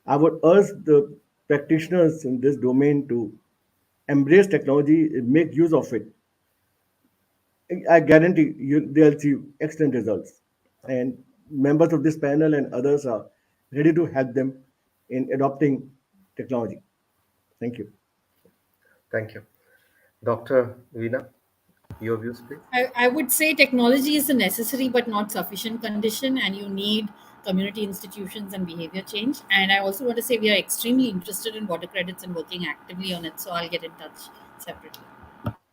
[SPEAKER 5] I would urge the practitioners in this domain to embrace technology and make use of it. I guarantee you they'll see excellent results. And members of this panel and others are ready to help them in adopting technology. Thank you.
[SPEAKER 2] Thank you. Dr. Veena, your views, please.
[SPEAKER 4] I would say technology is a necessary but not sufficient condition, and you need community institutions and behavior change. And I also want to say we are extremely interested in water credits and working actively on it. So I'll get in touch separately.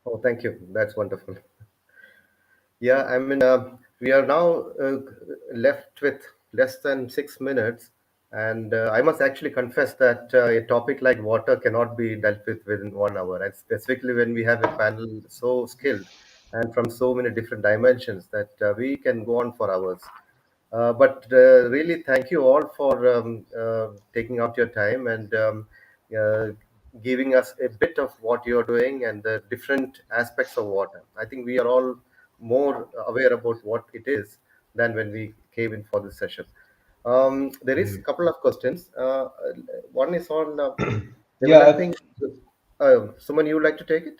[SPEAKER 2] Oh, thank you. That's wonderful. Yeah, I mean, we are now left with less than 6 minutes, and I must actually confess that a topic like water cannot be dealt with within 1 hour, and specifically when we have a panel so skilled and from so many different dimensions that we can go on for hours. But really, thank you all for taking out your time and uh, giving us a bit of what you're doing and the different aspects of water. I think we are all more aware about what it is than when we came in for this session. There is a couple of questions. One is on
[SPEAKER 1] Yeah,
[SPEAKER 2] developing. Someone, you would like to take it?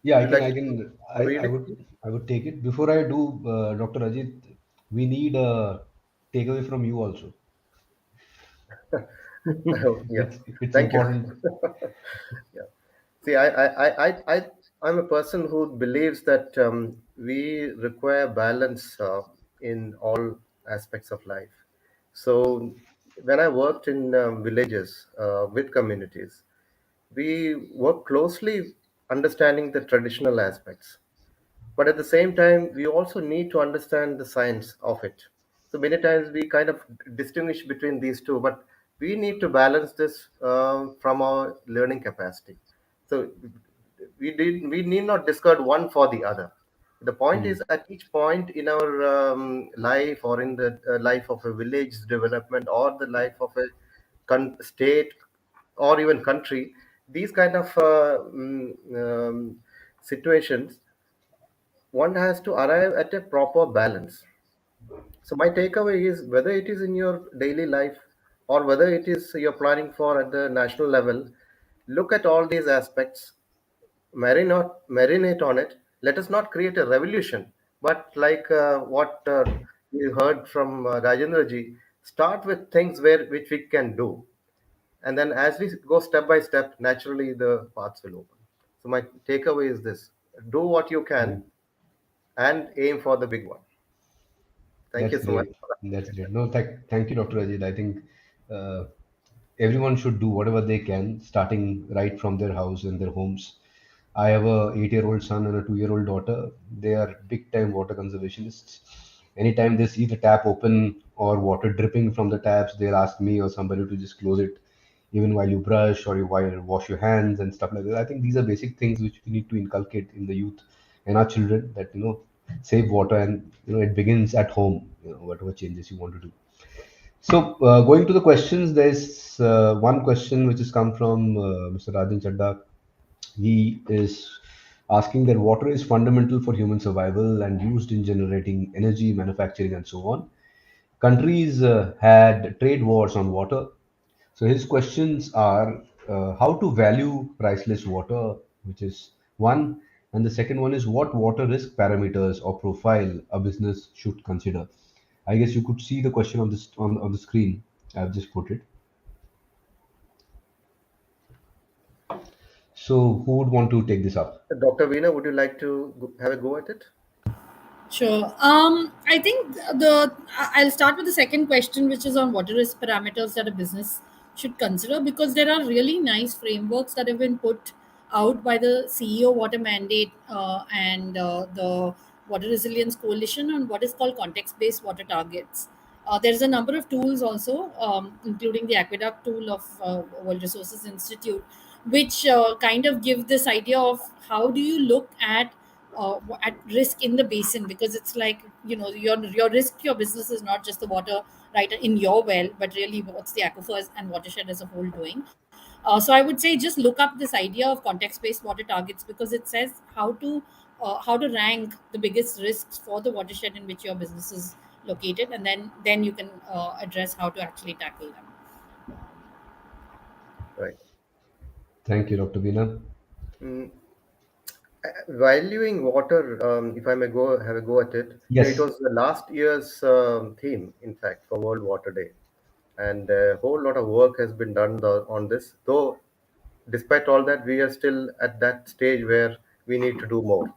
[SPEAKER 1] yeah,
[SPEAKER 2] Would
[SPEAKER 1] I
[SPEAKER 2] you
[SPEAKER 1] can,
[SPEAKER 2] like
[SPEAKER 1] I
[SPEAKER 2] to
[SPEAKER 1] can,
[SPEAKER 2] read
[SPEAKER 1] I
[SPEAKER 2] it?
[SPEAKER 1] would, I would take it. Before I do, Dr. Ajit, we need a takeaway from you also.
[SPEAKER 2] Oh, yeah.
[SPEAKER 1] It's
[SPEAKER 2] Thank you.
[SPEAKER 1] important.
[SPEAKER 2] Yeah. See, I'm a person who believes that we require balance in all aspects of life. So, when I worked in villages with communities, we work closely understanding the traditional aspects, but at the same time we also need to understand the science of it. So many times we kind of distinguish between these two, but we need to balance this from our learning capacity. So we need not discard one for the other. The point
[SPEAKER 1] Hmm.
[SPEAKER 2] is, at each point in our life, or in the life of a village development, or the life of a state, or even country, these kind of situations, one has to arrive at a proper balance. So my takeaway is, whether it is in your daily life or whether it is you're planning for at the national level, look at all these aspects, marinate on it. Let us not create a revolution, but like what we heard from Rajendra ji, start with things which we can do, and then as we go step by step, naturally the paths will open. So my takeaway is this: do what you can and aim for the big one. Thank
[SPEAKER 1] That's
[SPEAKER 2] you so much
[SPEAKER 1] great.
[SPEAKER 2] for
[SPEAKER 1] That's
[SPEAKER 2] that.
[SPEAKER 1] great. No, thank you, Dr. Ajit. I think uh, everyone should do whatever they can, starting right from their house and their homes. I have a 8-year-old son and a 2-year-old daughter. They are big time water conservationists. Anytime they see the tap open or water dripping from the taps, they'll ask me or somebody to just close it, even while you brush or while you wash your hands and stuff like that. I think these are basic things which we need to inculcate in the youth and our children, that save water, and it begins at home. Whatever changes you want to do. So, going to the questions, there's one question which has come from Mr. Rajan Chadda. He is asking that water is fundamental for human survival and used in generating energy, manufacturing, and so on. Countries had trade wars on water. So his questions are how to value priceless water, which is one, And the second one is what water risk parameters or profile a business should consider. I guess you could see the question on this on the screen. I've just put it. So who would want to take this up?
[SPEAKER 2] Dr. Veena, would you like to have a go at it?
[SPEAKER 4] Sure. I think I'll start with the second question, which is on what are risk parameters that a business should consider, because there are really nice frameworks that have been put out by the CEO Water Mandate and the Water Resilience Coalition on what is called context-based water targets. There's a number of tools also, including the Aqueduct tool of World Resources Institute, which kind of give this idea of how do you look at risk in the basin, because it's like, your risk to your business is not just the water right in your well, but really what's the aquifers and watershed as a whole doing. So I would say just look up this idea of context-based water targets, because it says how to rank the biggest risks for the watershed in which your business is located, and then you can address how to actually tackle them.
[SPEAKER 2] Right.
[SPEAKER 1] Thank you, Dr. Veena.
[SPEAKER 2] Mm, Valuing water, if I may go have a go at it, it
[SPEAKER 1] Yes.
[SPEAKER 2] was the last year's theme, in fact, for World Water Day, and a whole lot of work has been done on this. Though, despite all that, we are still at that stage where we need to do more,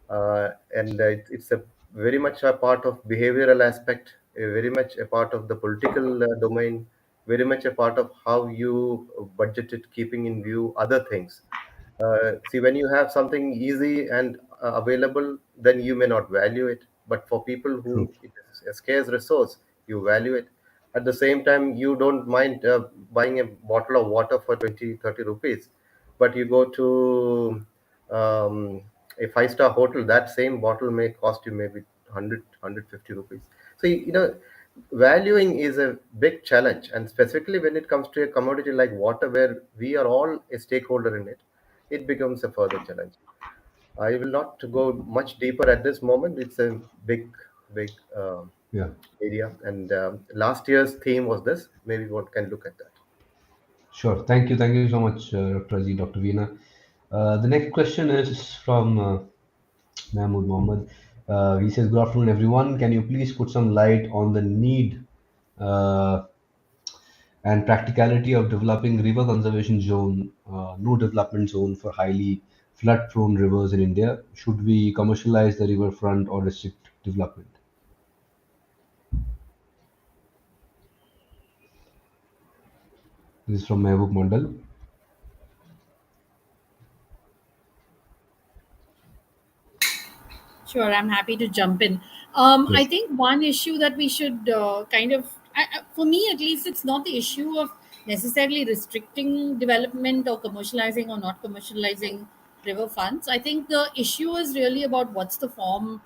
[SPEAKER 2] and it's a very much a part of behavioral aspect, very much a part of the political domain, very much a part of how you budget it, keeping in view other things. See, when you have something easy and available, then you may not value it. But for people
[SPEAKER 1] True.
[SPEAKER 2] who it is a scarce resource, you value it. At the same time, you don't mind buying a bottle of water for 20, 30 rupees. But you go to a five-star hotel, that same bottle may cost you maybe 100, rupees. So, valuing is a big challenge. And specifically when it comes to a commodity like water, where we are all a stakeholder in it, it becomes a further challenge. I will not go much deeper at this moment. It's a big
[SPEAKER 1] Yeah.
[SPEAKER 2] area, and last year's theme was this. Maybe one can look at that.
[SPEAKER 1] Sure. Thank you. Thank you so much, Dr. Aziz, Dr. Veena. The next question is from Mahmood Mohammed. He says, "Good afternoon, everyone. Can you please put some light on the need uh, and practicality of developing river conservation zone, no development zone for highly flood-prone rivers in India? Should we commercialize the riverfront or restrict development?" This is from Mehboob Mandal.
[SPEAKER 4] Sure, I'm happy to jump in. I
[SPEAKER 1] Yes.
[SPEAKER 4] think one issue that we should for me at least, it's not the issue of necessarily restricting development or commercializing or not commercializing river funds. I think the issue is really about what's the form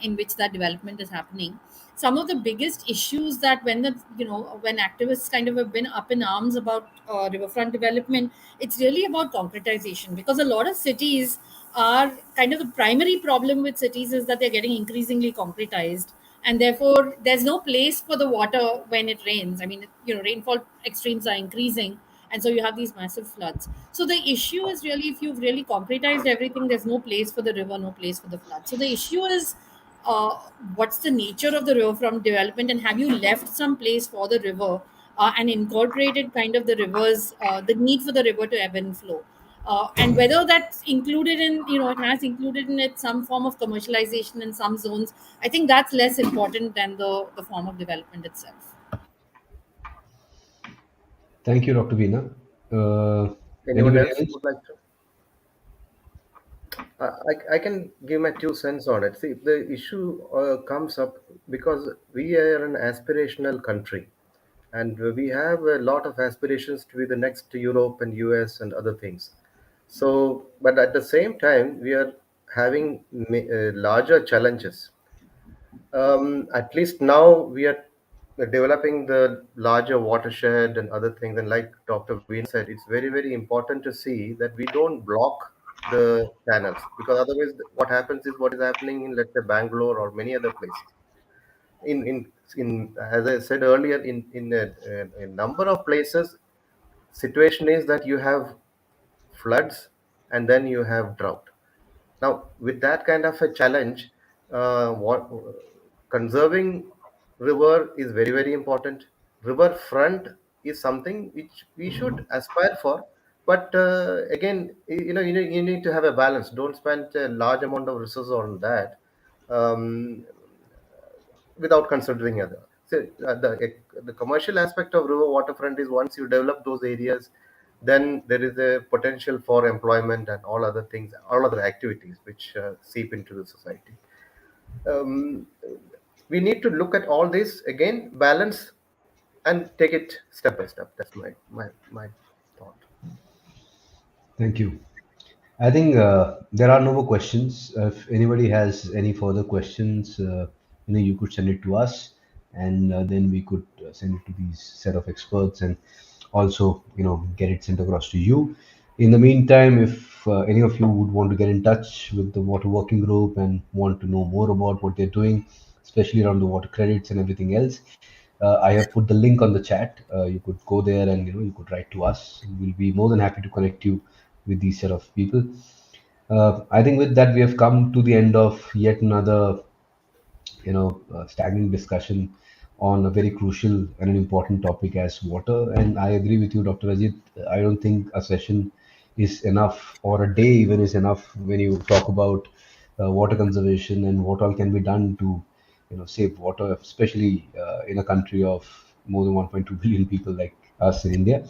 [SPEAKER 4] in which that development is happening. Some of the biggest issues that when activists kind of have been up in arms about riverfront development, it's really about concretization, because a lot of cities are kind of the primary problem with cities is that they're getting increasingly concretized, and therefore there's no place for the water when it rains. I mean, rainfall extremes are increasing, and so you have these massive floods. So the issue is really, if you've really concretized everything, there's no place for the river, no place for the flood. So the issue is, uh, what's the nature of the riverfront development, and have you left some place for the river, and incorporated kind of the rivers, the need for the river to ebb and flow, and whether that's included in, it has included in it some form of commercialization in some zones. I think that's less important than the form of development itself.
[SPEAKER 1] Thank you, Dr. Veena. Uh,
[SPEAKER 2] Anyone
[SPEAKER 1] Anybody
[SPEAKER 2] else
[SPEAKER 1] else?
[SPEAKER 2] would like to? I can give my 2 cents on it. See, the issue comes up because we are an aspirational country, and we have a lot of aspirations to be the next Europe and US and other things. So, but at the same time, we are having larger challenges. At least now we are developing the larger watershed and other things. And like Dr. Veena said, it's very, very important to see that we don't block the channels, because otherwise, what happens is what is happening in, let's say, Bangalore or many other places. In as I said earlier, in a number of places, situation is that you have floods and then you have drought. Now, with that kind of a challenge, what conserving river is very, very important. River front is something which we should aspire for, but again, you need to have a balance. Don't spend a large amount of resources on that. Um, Without considering other. So the commercial aspect of river waterfront is once you develop those areas, then there is a potential for employment and all other things, all other activities which seep into the society. Um, we need to look at all this again, balance, and take it step by step. That's my thought.
[SPEAKER 1] Thank you. I think there are no more questions. If anybody has any further questions, you could send it to us, and then we could send it to these set of experts, and also, get it sent across to you. In the meantime, if any of you would want to get in touch with the water working group and want to know more about what they're doing, especially around the water credits and everything else, I have put the link on the chat. You could go there and you could write to us. We'll be more than happy to connect you with these set of people. I think with that we have come to the end of yet another staggering discussion on a very crucial and an important topic as water. And I agree with you, Dr. Ajit. I don't think a session is enough, or a day even is enough, when you talk about water conservation and what all can be done to save water, especially in a country of more than 1.2 billion people like us in India.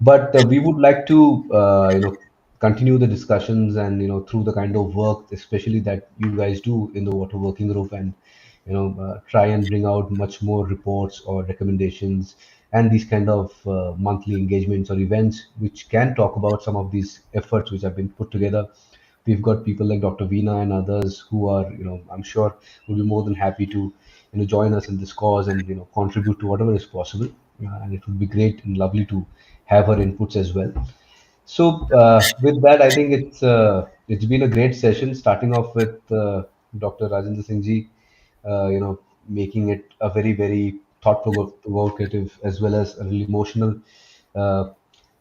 [SPEAKER 1] But we would like to continue the discussions, and through the kind of work especially that you guys do in the water working group, and try and bring out much more reports or recommendations, and these kind of monthly engagements or events which can talk about some of these efforts which have been put together. We've got people like Dr. Veena and others who are, I'm sure, will be more than happy to join us in this cause, and contribute to whatever is possible. And it would be great and lovely to have her inputs as well. So with that, I think it's been a great session, starting off with Dr. Rajendra Singh ji, making it a very, very thought provocative, as well as a really emotional, uh,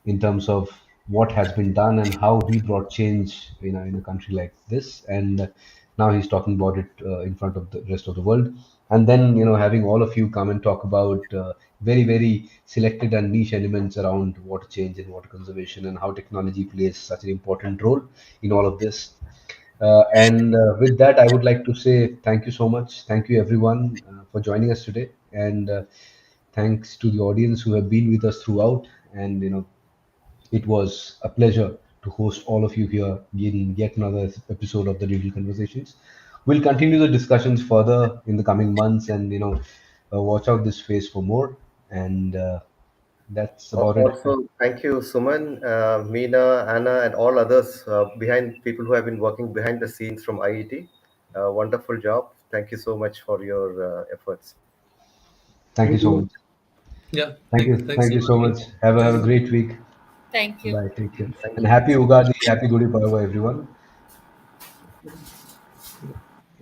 [SPEAKER 1] in terms of what has been done and how he brought change in a country like this. And now he's talking about it in front of the rest of the world. And then having all of you come and talk about very, very selected and niche elements around water change and water conservation, and how technology plays such an important role in all of this. And with that, I would like to say thank you so much. Thank you, everyone, for joining us today. And thanks to the audience who have been with us throughout. And it was a pleasure to host all of you here in yet another episode of the Digital Conversations. We'll continue the discussions further in the coming months, and watch out this space for more. And that's about it.
[SPEAKER 2] Also, thank you, Suman, Meena, Anna, and all others behind people who have been working behind the scenes from IET. Wonderful job. Thank you so much for your efforts.
[SPEAKER 1] Thank you
[SPEAKER 5] Thank
[SPEAKER 1] so
[SPEAKER 5] you.
[SPEAKER 1] much.
[SPEAKER 6] Yeah,
[SPEAKER 1] Thank you.
[SPEAKER 6] thanks
[SPEAKER 1] Thank
[SPEAKER 6] a
[SPEAKER 1] you
[SPEAKER 6] lot.
[SPEAKER 1] so much. Have a great week.
[SPEAKER 4] Thank you.
[SPEAKER 1] Bye. Take care.
[SPEAKER 2] Thank
[SPEAKER 1] And
[SPEAKER 2] you.
[SPEAKER 1] happy Ugadi, happy Gudi Padwa, everyone.